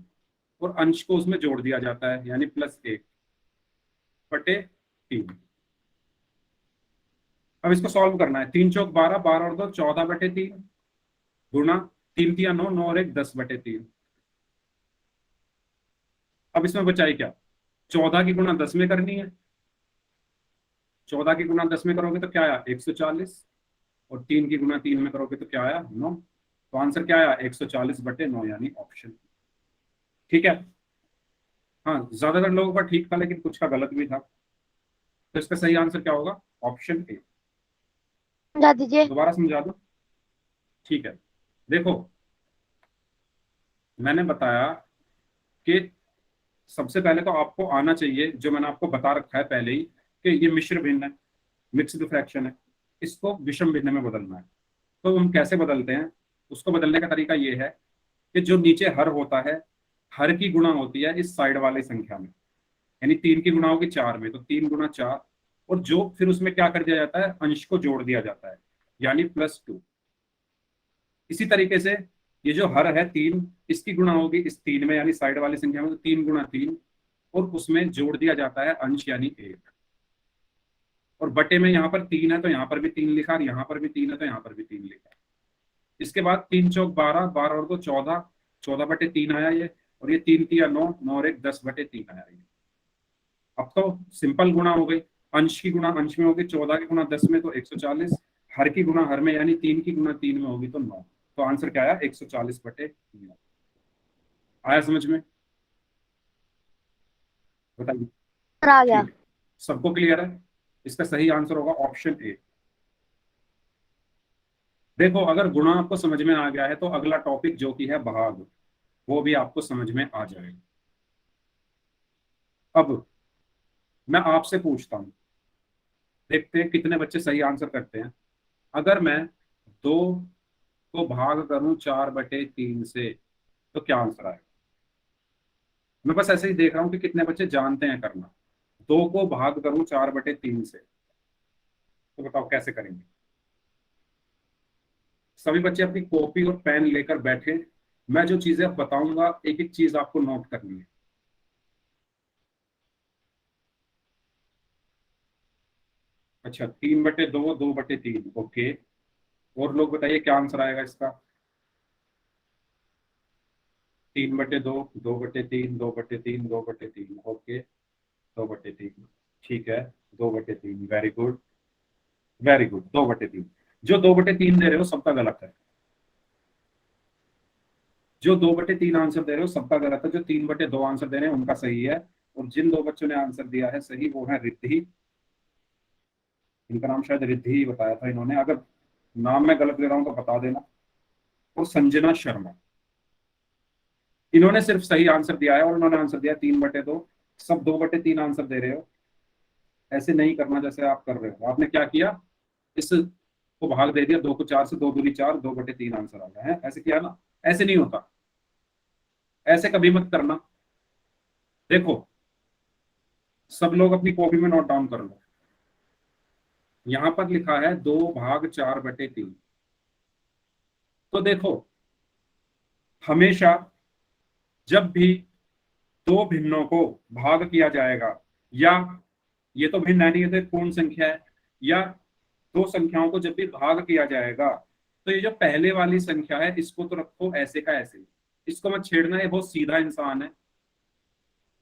और अंश को उसमें जोड़ दिया जाता है, यानी +1 बटे 3। अब इसको सॉल्व करना है। 3 चौक 12, 12 और 2 14 बटे 3, गुणा 3 3 9, 9 और 1 10 बटे 3। अब इसमें बचाई क्या, 14 की गुणा 10 में करनी है। 14 की गुणा 10 में करोगे तो क्या आया, 140। और 3 की गुणा 3 में करोगे तो क्या आया, 9। तो आंसर क्या आया, 140/9, यानी ऑप्शन। ठीक है। हाँ, ज्यादातर लोगों का ठीक था, लेकिन कुछ का गलत भी था। तो इसका सही आंसर क्या होगा, ऑप्शन ए। समझा दीजिए। दोबारा समझा दो। ठीक है, देखो, मैंने बताया कि सबसे पहले तो आपको आना चाहिए, जो मैंने आपको बता रखा है पहले ही, कि ये मिश्र भिन्न है, मिक्स्ड फ्रैक्शन है, इसको विषम भिन्न में बदलना है। तो हम कैसे बदलते हैं, उसको बदलने का तरीका ये है कि जो नीचे हर होता है, हर की गुणा होती है इस साइड वाली संख्या में, यानी 3 की गुणा होगी 4 में, तो 3 गुना 4। और जो फिर उसमें क्या कर दिया जाता है, अंश को जोड़ दिया जाता है, यानी +2। इसी तरीके से ये जो हर है 3, इसकी गुणा होगी इस 3 में, यानी साइड वाली संख्या में, तो 3 गुना 3, और उसमें जोड़ दिया जाता है अंश, यानी 1। और बटे में यहाँ पर 3 है तो यहाँ पर भी 3 लिखा, और यहाँ पर भी 3 है तो यहाँ पर भी 3 लिखा। इसके बाद 3 चौक 12, 12 और 2 14, 14/3 आया ये। और ये 3 3 9, 9 और 1 10/3 आया ये। अब तो सिंपल गुणा हो गई। अंश की गुणा अंश में होगी, 14 की गुणा 10 में तो 140, हर की गुणा हर में, यानी 3 की गुणा 3 में होगी तो 9। तो आंसर क्या आया, 140/9। आया समझ में, बताइए। आ गया। ठीक है, सबको क्लियर है। इसका सही आंसर होगा ऑप्शन ए। देखो, अगर गुणा आपको समझ में आ गया है तो अगला टॉपिक जो कि है भाग, वो भी आपको समझ में आ जाएगा। अब मैं आपसे पूछता हूं, देखते हैं कितने बच्चे सही आंसर करते हैं। अगर मैं 2 को भाग करूं 4/3 से, तो क्या आंसर आएगा। मैं बस ऐसे ही देख रहा हूं कि कितने बच्चे जानते हैं करना। 2 को भाग करूं 4/3 से, तो बताओ कैसे करेंगे। सभी बच्चे अपनी कॉपी और पेन लेकर बैठे। मैं जो चीजें बताऊंगा, एक एक चीज आपको नोट करनी है। अच्छा, 3/2, 2/3, ओके। और लोग बताइए क्या आंसर आएगा इसका। 3/2, 2/3, 2/3, 2/3, ओके। 2/3, ठीक है। 2/3, वेरी गुड, वेरी गुड। 2/3, जो 2/3 दे रहे हो सबका गलत है। जो 2/3 आंसर दे रहे हो सबका गलत है, जो 3/2 आंसर दे रहे हैं उनका सही है। और जिन 2 बच्चों ने आंसर दिया है सही वो है रिद्धि, इनका नाम शायद रिद्धि ही बताया था इन्होंने, अगर नाम मैं गलत ले रहा हूं तो बता देना। और संजना शर्मा, इन्होंने सिर्फ सही आंसर दिया है और इन्होंने आंसर दिया 3/2। सब 2/3 आंसर दे रहे हो, ऐसे नहीं करना जैसे आप कर रहे हो। आपने क्या किया, इस को भाग दे दिया, 2 को 4 से, 2 दूनी 4, 2/3 आंसर आ गया है, ऐसे किया ना। ऐसे नहीं होता, ऐसे कभी मत करना। देखो सब लोग अपनी कॉपी में नोट डाउन कर लो, यहां पर लिखा है 2/4/3। तो देखो हमेशा जब भी दो भिन्नों को भाग किया जाएगा, या ये तो भिन्न है नहीं, ये तो एक पूर्ण संख्या है, या दो संख्याओं को जब भी भाग किया जाएगा, तो ये जो पहले वाली संख्या है इसको तो रखो ऐसे का ऐसे ही, इसको मत छेड़ना। ये बहुत सीधा इंसान है,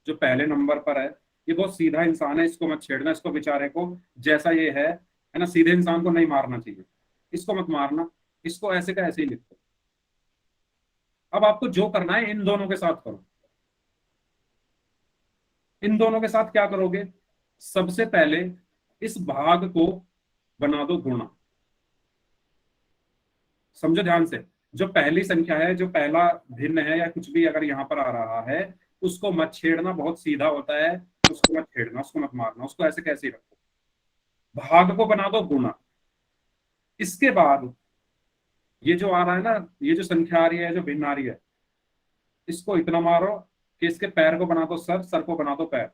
जो पहले नंबर पर है ये बहुत सीधा इंसान है, इसको मत छेड़ना। इसको बेचारे को जैसा ये है ना, सीधे इंसान को नहीं मारना चाहिए, इसको मत मारना, इसको ऐसे का ऐसे ही लिखो। अब आपको जो करना है इन दोनों के साथ करो। इन दोनों के साथ क्या करोगे, सबसे पहले इस भाग को बना दो गुणा। समझो ध्यान से, जो पहली संख्या है, जो पहला भिन्न है या कुछ भी अगर यहां पर आ रहा है, उसको मत छेड़ना, बहुत सीधा होता है, उसको मत छेड़ना, उसको मत मारना, उसको ऐसे कैसे ही रखो। भाग को बना दो गुणा। इसके बाद ये जो आ रहा है ना, ये जो संख्या आ रही है, जो भिन्न आ रही है, इसको इतना मारो कि इसके पैर को बना दो सर, सर को बना दो पैर।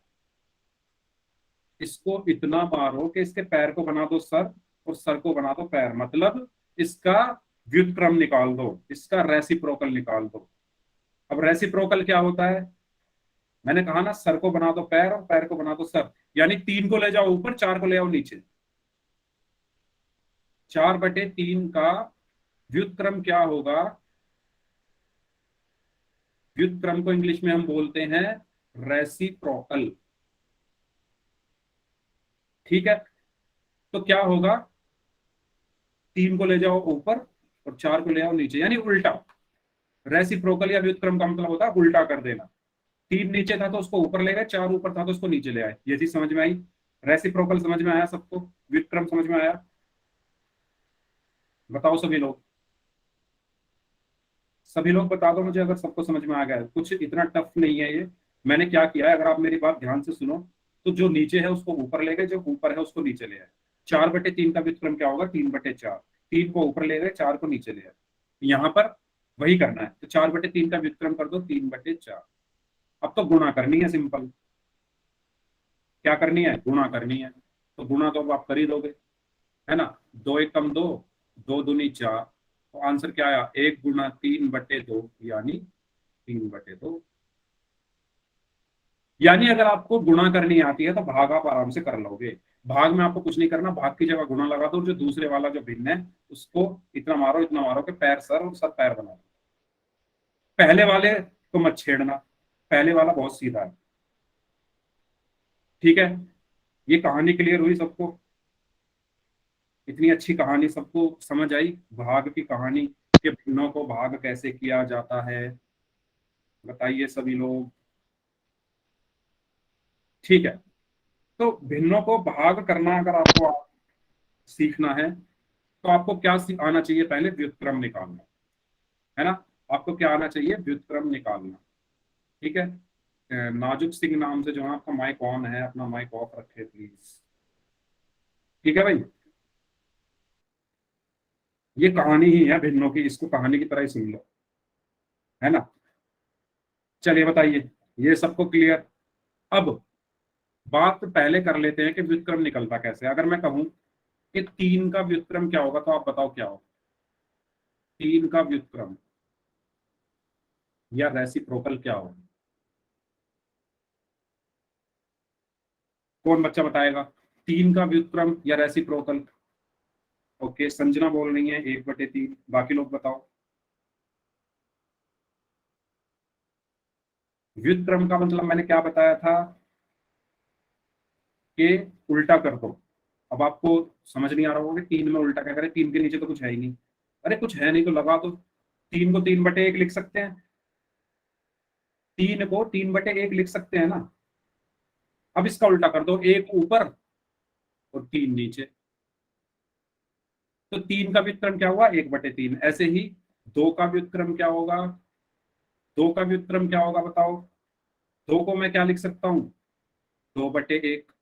इसको इतना मारो कि इसके पैर को बना दो सर और सर को बना दो पैर, मतलब इसका व्युत्क्रम निकाल दो, इसका रेसिप्रोकल निकाल दो। अब रेसिप्रोकल क्या होता है, मैंने कहा ना, सर को बना दो पैर और पैर को बना दो सर, यानी 3 को ले जाओ ऊपर, 4 को ले आओ नीचे। 4/3 का व्युत्क्रम क्या होगा, व्युत्क्रम को इंग्लिश में हम बोलते हैं रेसिप्रोकल। ठीक है, तो क्या होगा, 3 को ले जाओ ऊपर और 4 को ले आओ नीचे, यानी उल्टा। रेसिप्रोकल या व्युत्क्रम का मतलब होता है उल्टा कर देना। 3 नीचे था तो उसको ऊपर ले गए, 4 ऊपर था तो उसको नीचे ले आए। ये चीज समझ में आई, रेसिप्रोकल समझ में आया सबको, व्युत्क्रम समझ में आया, बताओ सभी लोग, सभी लोग बता दो मुझे अगर सबको समझ में आ गया है। कुछ इतना टफ नहीं है ये। मैंने क्या किया है, अगर आप मेरी बात ध्यान से सुनो, तो जो नीचे है उसको ऊपर ले गए, जो ऊपर है उसको नीचे ले आए। 4/3 का व्युत्क्रम क्या होगा, 3/4। 3 को ऊपर ले गए, 4 को नीचे ले आए। यहाँ पर वही करना है, तो 4/3 का व्युत्क्रम कर दो 3/4। अब तो गुणा करनी है, सिंपल। क्या करनी है, गुणा करनी है। तो गुणा तो अब आप कर ही दोगे, है ना। 2 1 कम 2, 2 दूनी 4, तो आंसर क्या आया, 1 गुणा 3/2, यानी 3/2। यानी अगर आपको गुणा करनी आती है तो भाग आप आराम से कर लोगे। भाग में आपको कुछ नहीं करना, भाग की जगह गुणा लगा दो, जो दूसरे वाला जो भिन्न है उसको इतना मारो कि पैर सर और सर पैर बना दो। पहले वाले को मत छेड़ना, पहले वाला बहुत सीधा है। ठीक है, ये कहानी क्लियर हुई सबको, इतनी अच्छी कहानी सबको समझ आई, भाग की कहानी के भिन्नों को भाग कैसे किया जाता है, बताइए सभी लोग। ठीक है, तो भिन्नों को भाग करना अगर आपको सीखना है तो आपको क्या आना चाहिए, पहले व्युत्क्रम निकालना, है ना। आपको क्या आना चाहिए, व्युत्क्रम निकालना। ठीक है, नाजुक सिंह नाम से जो है आपका माइक ऑन है, अपना माइक ऑफ रखे प्लीज। ठीक है भाई, ये कहानी ही है भिन्नों की, इसको कहानी की तरह ही सुन लो, है ना। चलिए बताइए, ये सबको क्लियर। अब बात पहले कर लेते हैं कि व्युत्क्रम निकलता कैसे। अगर मैं कहूं कि 3 का व्युत्क्रम क्या होगा, तो आप बताओ क्या होगा। 3 का व्युत्क्रम या रेसिप्रोकल क्या होगा, कौन बच्चा बताएगा। 3 का व्युत्क्रम या रेसिप्रोकल। ओके, संजना बोल रही है 1/3, बाकी लोग बताओ। व्युत्क्रम का मतलब मैंने क्या बताया था कि उल्टा कर दो। अब आपको समझ नहीं आ रहा होगा कि 3 में उल्टा क्या करें, 3 के नीचे तो कुछ है ही नहीं। अरे कुछ है नहीं तो लगा दो, 3 को 3/1 लिख सकते हैं, 3 को 3/1 लिख सकते हैं ना। अब इसका उल्टा कर दो, 1 ऊपर और 3 नीचे, तो 3 का व्युत्क्रम क्या हुआ, 1/3। ऐसे ही 2 का व्युत्क्रम क्या होगा, 2 का व्युत्क्रम क्या होगा बताओ। 2 को मैं क्या लिख सकता हूं, 2/1।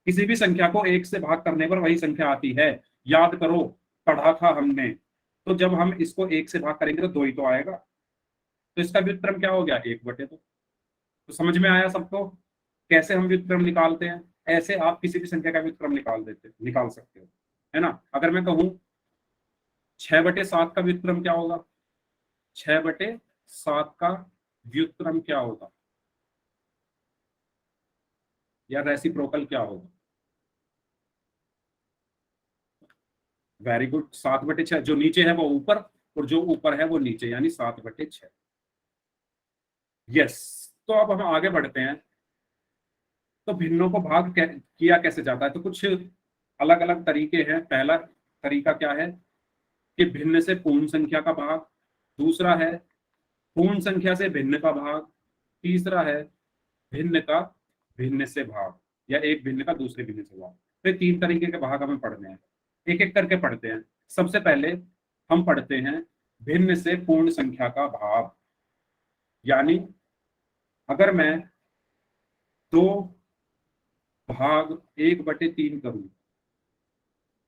किसी भी संख्या को 1 से भाग करने पर वही संख्या आती है, याद करो, पढ़ा था हमने। तो जब हम इसको 1 से भाग करेंगे तो 2 ही तो आएगा, तो इसका व्युत्क्रम क्या हो गया, 1/2। तो समझ में आया सबको कैसे हम व्युत्क्रम निकालते हैं। ऐसे आप किसी भी संख्या का व्युत्क्रम निकाल सकते हो, है ना। अगर मैं कहूं 6/7 का व्युत्क्रम क्या होगा, 6/7 का व्युत्क्रम क्या होगा, या रेसिप्रोकल क्या होगा। Very good, 7/6। जो नीचे है वो ऊपर और जो ऊपर है वो नीचे, यानी 7/6। यस। तो अब हम आगे बढ़ते हैं। तो भिन्नों को भाग किया कैसे जाता है, तो कुछ अलग अलग तरीके हैं। पहला तरीका क्या है कि भिन्न से पूर्ण संख्या का भाग, दूसरा है पूर्ण संख्या से भिन्न का भाग, तीसरा है भिन्न का भिन्न से भाग, या एक भिन्न का दूसरे भिन्न से भाग। तो ये 3 तरीके के भाग हमें पढ़ने हैं, एक एक करके पढ़ते हैं। सबसे पहले हम पढ़ते हैं भिन्न से पूर्ण संख्या का भाग। यानी अगर मैं 2/1/3 करूं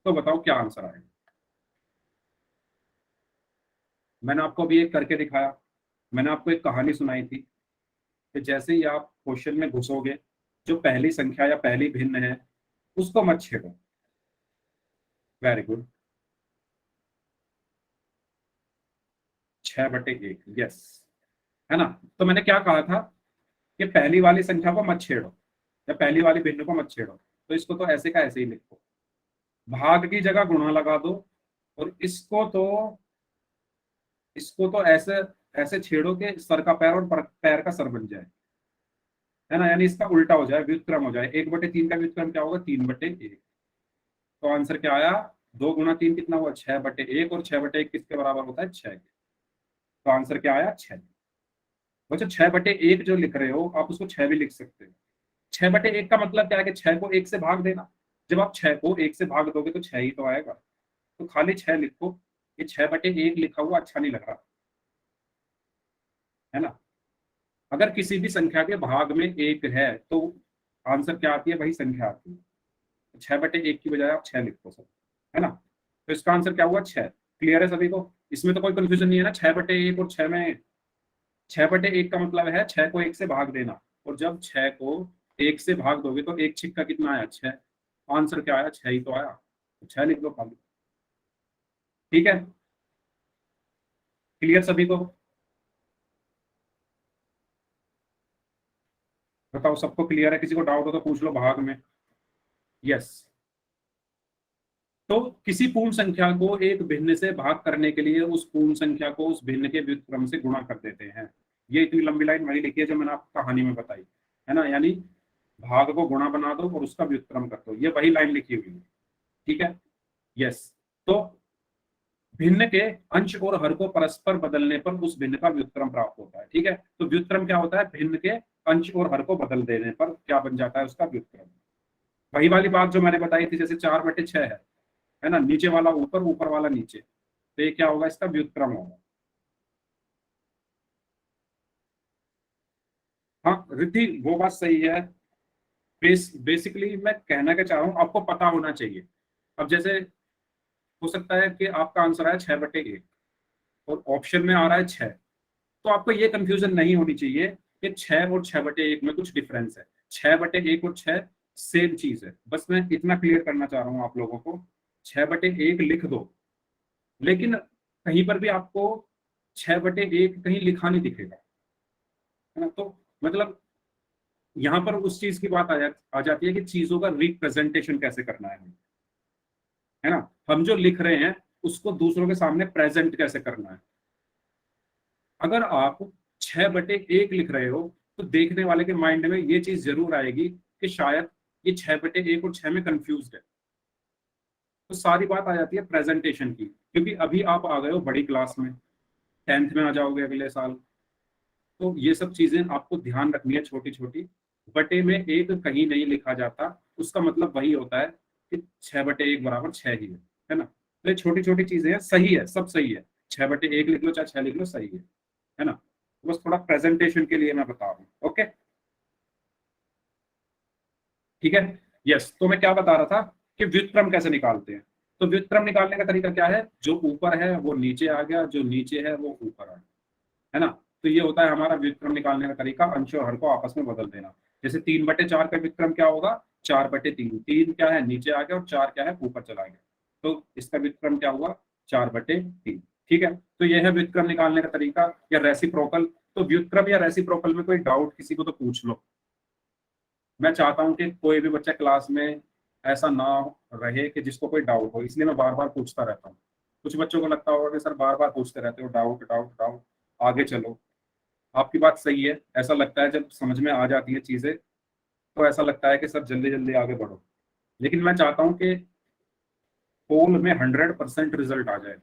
तो बताओ क्या आंसर आएगा। मैंने आपको अभी एक करके दिखाया, मैंने आपको एक कहानी सुनाई थी कि जैसे ही आप क्वेश्चन में घुसोगे, जो पहली संख्या या पहली भिन्न है उसको मत छेड़ो। वेरी गुड, 6/1, यस, है ना। तो मैंने क्या कहा था कि पहली वाली संख्या को मत छेड़ो या पहली वाली भिन्न को मत छेड़ो, तो इसको तो ऐसे का ऐसे ही लिखो, भाग की जगह गुणा लगा दो, और इसको तो ऐसे ऐसे छेड़ो कि सर का पैर और पैर का सर बन जाए, है ना। यानी इसका उल्टा हो जाए, व्युत्क्रम हो जाए। 1/3 का व्युत्क्रम क्या होगा, 3/1। तो आंसर क्या आया, 2 × 3 कितना हुआ, 6/1, और 6/1 किसके बराबर होता है, 6 के। तो आंसर क्या आया, 6। बच्चों 6/1 जो लिख रहे हो आप उसको 6 भी लिख सकते हो। 6/1 का मतलब क्या है कि 6 को 1 से भाग देना। जब आप 6 को 1 से भाग दोगे तो 6 ही तो आएगा, तो खाली 6 लिखो। ये 6/1 लिखा हुआ अच्छा नहीं लग रहा, है ना। अगर किसी भी संख्या के भाग में 1 है तो आंसर क्या आती है, वही संख्या आती है। 6/1 की बजाय आप 6 लिखो सब, है ना। तो इसका आंसर क्या हुआ, 6। क्लियर है सभी को, इसमें तो कोई कंफ्यूजन नहीं है ना। 6/1 और 6 में, 6/1 का मतलब है 6 को 1 से भाग देना, और जब 6 को 1 से भाग दोगे तो एक छिक्का कितना आया, 6। आंसर क्या आया, 6 ही तो आया, तो 6 लिख लो खाली। ठीक है, क्लियर सभी को, बताओ सबको क्लियर है, किसी को डाउट हो तो पूछ लो भाग में। यस। तो किसी पूर्ण संख्या को एक भिन्न से भाग करने के लिए उस पूर्ण संख्या को उस भिन्न के व्युत्क्रम से गुणा कर देते हैं। ये इतनी लंबी लाइन वही लिखी है जो मैंने आपको कहानी में बताई, है ना। यानी भाग को गुणा बना दो और उसका व्युत्क्रम कर दो, ये वही लाइन लिखी हुई है। ठीक है, यस। तो भिन्न के अंश और हर को परस्पर बदलने पर उस भिन्न का व्युत्क्रम प्राप्त होता है। ठीक है, तो व्युत्क्रम क्या होता है, भिन्न के अंश और हर को बदल देने पर क्या बन जाता है, उसका व्युत्क्रम। वही वाली बात जो मैंने बताई थी, जैसे 4/6 है ना, नीचे वाला ऊपर, ऊपर वाला नीचे, तो ये क्या होगा, इसका व्युत्क्रम होगा। हाँ रिद्धि, वो बात सही है। बेसिकली मैं कहना क्या चाह रहा हूँ, आपको पता होना चाहिए। अब जैसे हो सकता है कि आपका आंसर आया 6/1 और ऑप्शन में आ रहा है 6, तो आपको ये कंफ्यूजन नहीं होनी चाहिए कि 6 और 6/1 में कुछ डिफरेंस है। 6/1 और 6 सेम चीज है, बस मैं इतना क्लियर करना चाह रहा हूँ आप लोगों को। 6/1 लिख दो, लेकिन कहीं पर भी आपको 6/1 कहीं लिखा नहीं दिखेगा, है ना। तो मतलब यहाँ पर उस चीज की बात आ जाती है कि चीजों का रिप्रेजेंटेशन कैसे करना है ना। हम जो लिख रहे हैं उसको दूसरों के सामने प्रेजेंट कैसे करना है। अगर आप 6/1 लिख रहे हो तो देखने वाले के माइंड में ये चीज जरूर आएगी कि शायद ये 6/1 और 6 में कंफ्यूज है। तो सारी बात आ जाती है प्रेजेंटेशन की, क्योंकि अभी आप आ गए हो बड़ी क्लास में, 10th में आ जाओगे अगले साल, तो ये सब चीजें आपको ध्यान रखनी है, छोटी छोटी। बटे में एक कहीं नहीं लिखा जाता, उसका मतलब वही होता है कि 6/1 बराबर 6 ही है ना। तो ये छोटी छोटी चीजें हैं, सही है, सब सही है। 6/1 लिख लो चाहे 6 लिख लो, सही है ना। तो बस थोड़ा प्रेजेंटेशन के लिए मैं बता रहा हूँ। ओके, ठीक है। यस, तो मैं क्या बता रहा था कि व्युत्क्रम कैसे निकालते हैं। तो व्युत्क्रम निकालने का तरीका क्या है, जो ऊपर है वो नीचे आ गया, जो नीचे है वो ऊपर आ गया, है ना। तो ये होता है हमारा व्युत्क्रम निकालने का तरीका, अंश और हर को आपस में बदल देना। जैसे 3/4 का व्युत्क्रम क्या होगा, 4/3। 3 क्या है, नीचे आ गया, और 4 क्या है, ऊपर चला गया। तो इसका व्युत्क्रम क्या हुआ, 4/3। ठीक है, तो यह है व्युत्क्रम निकालने का तरीका, या रेसिप्रोकल। तो व्युत्क्रम या रेसिप्रोकल में कोई डाउट किसी को तो पूछ लो। मैं चाहता हूं कि कोई भी बच्चा क्लास में ऐसा ना रहे कि जिसको कोई डाउट हो, इसलिए मैं बार बार पूछता रहता हूँ। कुछ बच्चों को लगता होगा कि सर बार बार पूछते रहते हो, डाउट डाउट डाउट, आगे चलो। आपकी बात सही है, ऐसा लगता है जब समझ में आ जाती है चीजें, तो ऐसा लगता है कि सर जल्दी जल्दी आगे बढ़ो। लेकिन मैं चाहता हूं कि पोल में 100% रिजल्ट आ जाए,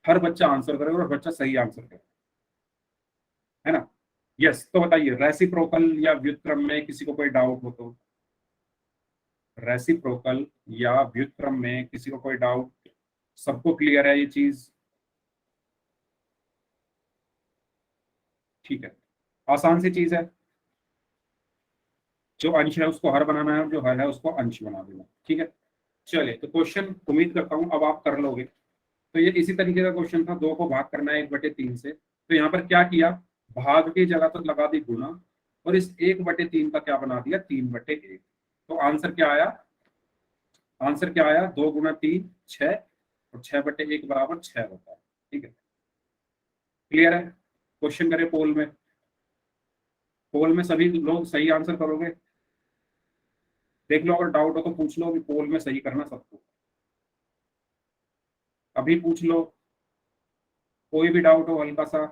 हर बच्चा आंसर करे और बच्चा सही आंसर करे, है ना। यस, तो बताइए रेसिप्रोकल या व्युत्क्रम में किसी को कोई डाउट हो तो। रेसिप्रोकल या व्युत्क्रम में किसी को कोई डाउट, सबको क्लियर है ये चीज। ठीक है, आसान सी चीज है। जो अंश है उसको हर बनाना है, और जो हर है उसको अंश बना देना। ठीक है, चलिए, तो क्वेश्चन उम्मीद करता हूं अब आप कर लोगे। तो ये इसी तरीके का क्वेश्चन था, 2 को भाग करना है 1/3 से। तो यहाँ पर क्या किया, भाग की जगह तो लगा दी गुना, और इस 1/3 का क्या बना दिया, 3/1। तो आंसर क्या आया, आंसर क्या आया, 2 × 3 6, और 6/1 बराबर 6 होता है। ठीक है, क्लियर है। क्वेश्चन करें पोल में, पोल में सभी लोग सही आंसर करोगे। देख लो, अगर डाउट हो तो पूछ लो, अभी पोल में सही करना सबको, अभी पूछ लो। कोई भी डाउट हो हल्का सा,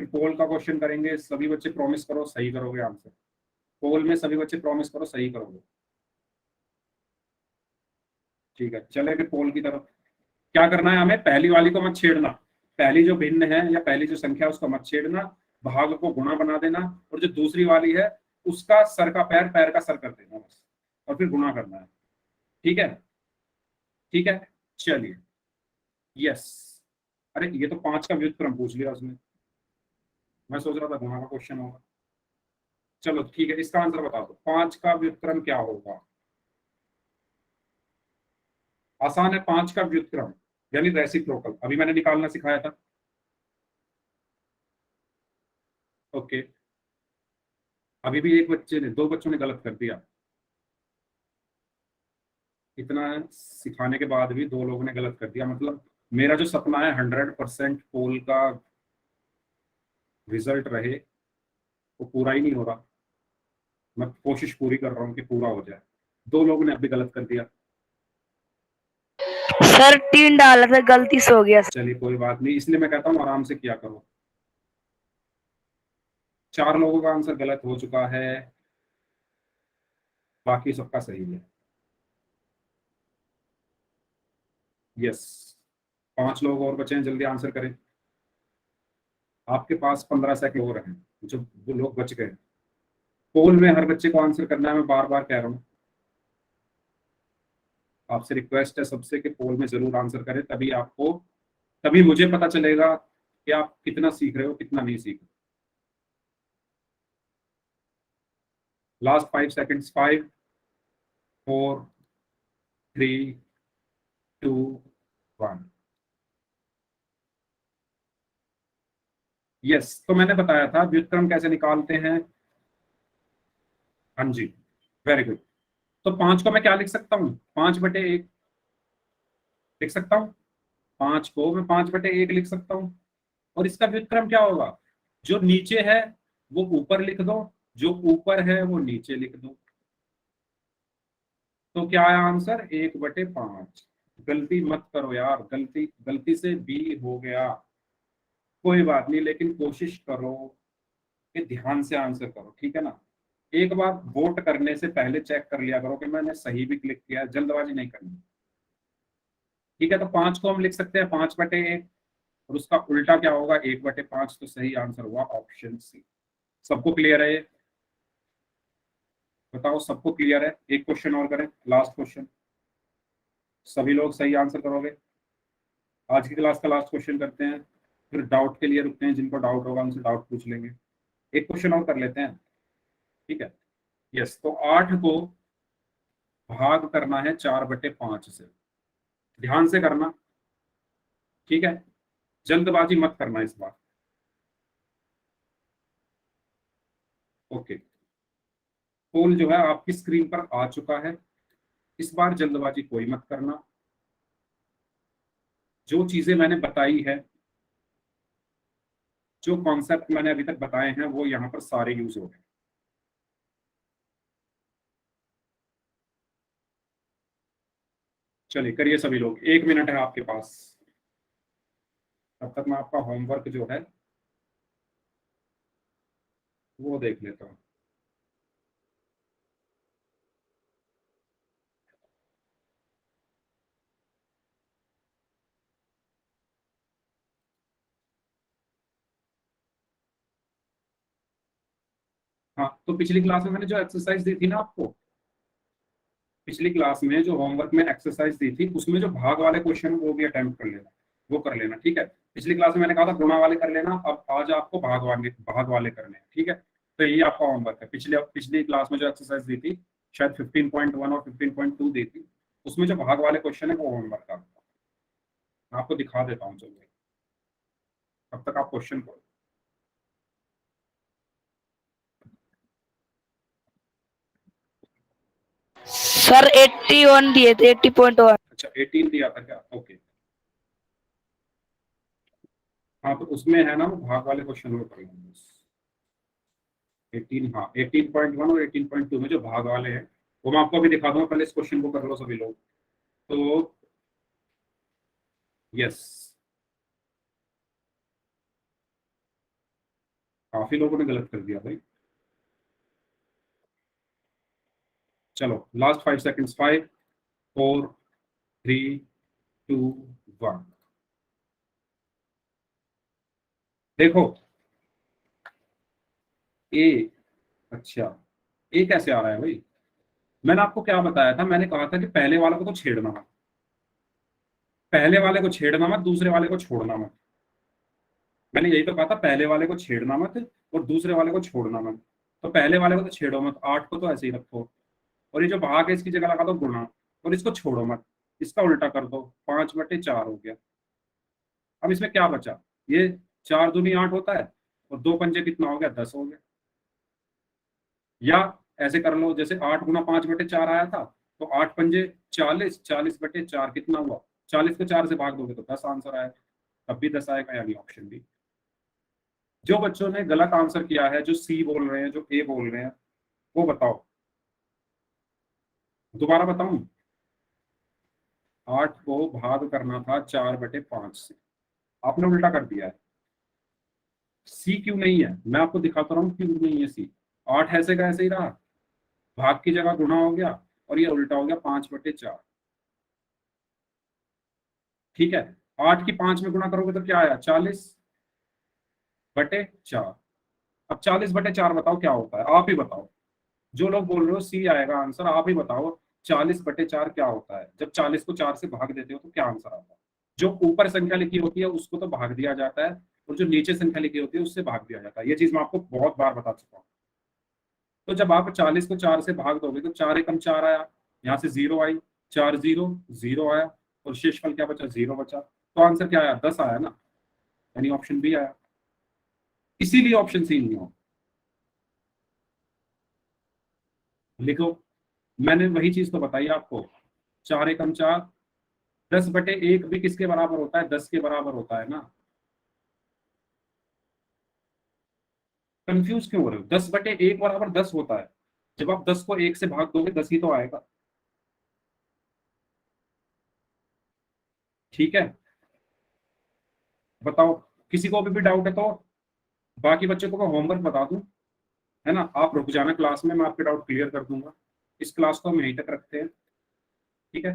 फिर पोल का क्वेश्चन करेंगे। सभी बच्चे प्रॉमिस करो सही करोगे आंसर, पोल में सभी बच्चे प्रॉमिस करो सही करोगे। ठीक है, चले फिर पोल की तरफ। क्या करना है हमें, पहली वाली को मत छेड़ना, पहली जो भिन्न है या पहली जो संख्या है उसको मत छेड़ना, भाग को गुणा बना देना, और जो दूसरी वाली है उसका सर का पैर, पैर का सर कर देना बस, और फिर गुणा करना है। ठीक है, ठीक है, चलिए। यस, अरे ये तो 5 का व्युत्क्रम पूछ लिया उसने, मैं सोच रहा था गुणा का क्वेश्चन होगा। चलो ठीक है, इसका आंसर बता दो, 5 का व्युत्क्रम क्या होगा। आसान है, 5 का व्युत्क्रम यानी रेसिप्रोकल, अभी मैंने निकालना सिखाया था। ओके, अभी भी एक बच्चे ने, 2 बच्चों ने गलत कर दिया, इतना सिखाने के बाद भी 2 लोगों ने गलत कर दिया। मतलब मेरा जो सपना है 100% पोल का रिजल्ट रहे, वो पूरा ही नहीं हो रहा। मैं कोशिश पूरी कर रहा हूँ कि पूरा हो जाए। 2 लोगों ने अभी गलत कर दिया। सर 3 डाला था, गलती से हो गया। चलिए कोई बात नहीं, इसलिए मैं कहता हूँ आराम से किया करो। 4 लोगों का आंसर गलत हो चुका है, बाकी सबका सही है। यस, 5 लोग और बचे हैं, जल्दी आंसर करें। आपके पास 15 सेकंड और हैं, जो लोग बच गए। पोल में हर बच्चे को आंसर करना है, मैं बार बार कह रहा हूँ। आपसे रिक्वेस्ट है सबसे कि पोल में जरूर आंसर करें, तभी आपको, तभी मुझे पता चलेगा कि आप कितना सीख रहे हो कितना नहीं सीख रहे। Last 5 seconds, 5 4 3 2 1। यस, तो मैंने बताया था व्युत्क्रम कैसे निकालते हैं। हाँ जी, वेरी गुड। तो 5 को मैं क्या लिख सकता हूँ, 5/1 लिख सकता हूँ। 5 को मैं 5/1 लिख सकता हूँ। और इसका व्युत्क्रम क्या होगा, जो नीचे है वो ऊपर लिख दो, जो ऊपर है वो नीचे लिख दो। तो क्या आया आंसर, 1/5। गलती मत करो यार, गलती गलती से भी हो गया, कोई बात नहीं, लेकिन कोशिश करो कि ध्यान से आंसर करो, ठीक है ना। एक बार वोट करने से पहले चेक कर लिया करो कि मैंने सही भी क्लिक किया, जल्दबाजी नहीं करनी। ठीक है, तो 5 को हम लिख सकते हैं 5/1, और उसका उल्टा क्या होगा, 1/5। तो सही आंसर हुआ ऑप्शन सी। सबको क्लियर है ये? बताओ सबको क्लियर है? एक क्वेश्चन और करें, लास्ट क्वेश्चन। सभी लोग सही आंसर करोगे? आज की क्लास का लास्ट क्वेश्चन करते हैं, फिर डाउट के लिए रुकते हैं, जिनको डाउट होगा उनसे डाउट पूछ लेंगे। एक क्वेश्चन और कर लेते हैं, ठीक है? यस, तो 8 को भाग करना है 4/5 से। ध्यान से करना, ठीक है? जल्दबाजी मत करना इस बार। ओके, पोल जो है आपकी स्क्रीन पर आ चुका है। इस बार जल्दबाजी कोई मत करना। जो चीजें मैंने बताई है, जो कॉन्सेप्ट मैंने अभी तक बताए हैं, वो यहाँ पर सारे यूज हो गए। चलिए करिए सभी लोग, 1 मिनट है आपके पास। तब तक मैं आपका होमवर्क जो है वो देख लेता हूँ। हाँ, तो पिछली क्लास में मैंने जो एक्सरसाइज दी थी ना आपको, पिछली क्लास में जो होमवर्क में एक्सरसाइज दी थी, उसमें जो भाग वाले क्वेश्चन वो भी अटेम्प्ट कर लेना, वो कर लेना, ठीक है? पिछली क्लास में मैंने कहा था गुणा वाले कर लेना, अब आज आपको भाग वाले करने हैं, ठीक है? तो यही आपका होमवर्क है। पिछली क्लास में जो एक्सरसाइज दी थी, शायद 15.1 और 15.2 दी थी, उसमें जो भाग वाले क्वेश्चन है वो होमवर्क का। मैं आपको दिखा देता हूँ, चलिए तब तक आप क्वेश्चन करो। सर 81 दिए थे, 80.1। अच्छा, 18 दिया था क्या? ओके, हाँ तो उसमें है ना वो भाग वाले क्वेश्चन वो कर लेंगे। 18, हाँ 18.1 और 18.2 में जो भाग वाले हैं वो मैं आपको अभी दिखा दूंगा। पहले इस क्वेश्चन को कर लो सभी लोग। तो यस, काफी लोगों ने गलत कर दिया भाई। चलो लास्ट 5 सेकंड्स, 5 4 3 2 1। देखो ए, अच्छा ए कैसे आ रहा है भाई? मैंने आपको क्या बताया था? मैंने कहा था कि पहले वाले को तो छेड़ना मत, पहले वाले को छेड़ना मत, दूसरे वाले को छोड़ना मत। मैंने यही तो कहा था, पहले वाले को छेड़ना मत और दूसरे वाले को छोड़ना मत। तो पहले वाले को तो छेड़ो मत, 8 को तो ऐसे ही रखो, और ये जो भाग है इसकी जगह लगा दो गुणा, और इसको छोड़ो मत, इसका उल्टा कर दो, 5/4 हो गया। अब इसमें क्या बचा? ये 4 दूनी 8 होता है, और 2 पंजे कितना हो गया? 10 हो गया। या ऐसे कर लो, जैसे 8 गुना 5/4 आया था, तो 8 पंजे 40, 40/4 कितना हुआ? 40 को 4 से भाग दोगे तो 10 आंसर आएगा, तब भी 10 आएगा, यानी ऑप्शन बी। जो बच्चों ने गलत आंसर किया है, जो सी बोल रहे हैं, जो ए बोल रहे हैं, वो बताओ, दोबारा बताऊं? 8 को भाग करना था 4/5 से, आपने उल्टा कर दिया है। सी क्यों नहीं है, मैं आपको दिखाता रहा हूँ क्यों नहीं है सी। 8 ऐसे का ऐसे ही रहा, भाग की जगह गुणा हो गया, और ये उल्टा हो गया 5/4। ठीक है, 8 की 5 में गुणा करोगे तो क्या आया? 40/4। अब 40/4 बताओ क्या होता है, आप ही बताओ। जो लोग बोल रहे हो सी आएगा आंसर, आप ही बताओ 40/4 क्या होता है? जब 40 को 4 से भाग देते हो तो क्या आंसर आता है? जो ऊपर संख्या लिखी होती है उसको तो भाग दिया जाता है, और जो नीचे संख्या लिखी होती है उससे भाग दिया जाता है। ये चीज मैं आपको बहुत बार बता चुका हूँ। तो जब आप 40 को 4 से भाग दोगे तो 4 एकम 4 आया, यहाँ से 0 आई, 4 0 0 आया, और शेषफल क्या बचा? 0 बचा। तो आंसर क्या आया? 10 आया ना, यानी ऑप्शन बी आया। इसीलिए ऑप्शन सी नहीं हो। लिखो, मैंने वही चीज तो बताई आपको। 4 एकम 4, 10/1 भी किसके बराबर होता है? 10 के बराबर होता है ना। कंफ्यूज क्यों हो रहे हो? 10/1 बराबर 10 होता है। जब आप 10 को 1 से भाग दोगे 10 ही तो आएगा, ठीक है? बताओ, किसी को भी डाउट है तो बाकी बच्चों को मैं होमवर्क बता दूं, है ना? आप रुक जाना क्लास में, मैं आपके डाउट क्लियर कर दूंगा। इस क्लास को हम यहीं तक रखते हैं, ठीक है?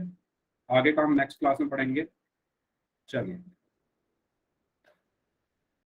आगे का हम नेक्स्ट क्लास में पढ़ेंगे। चलिए।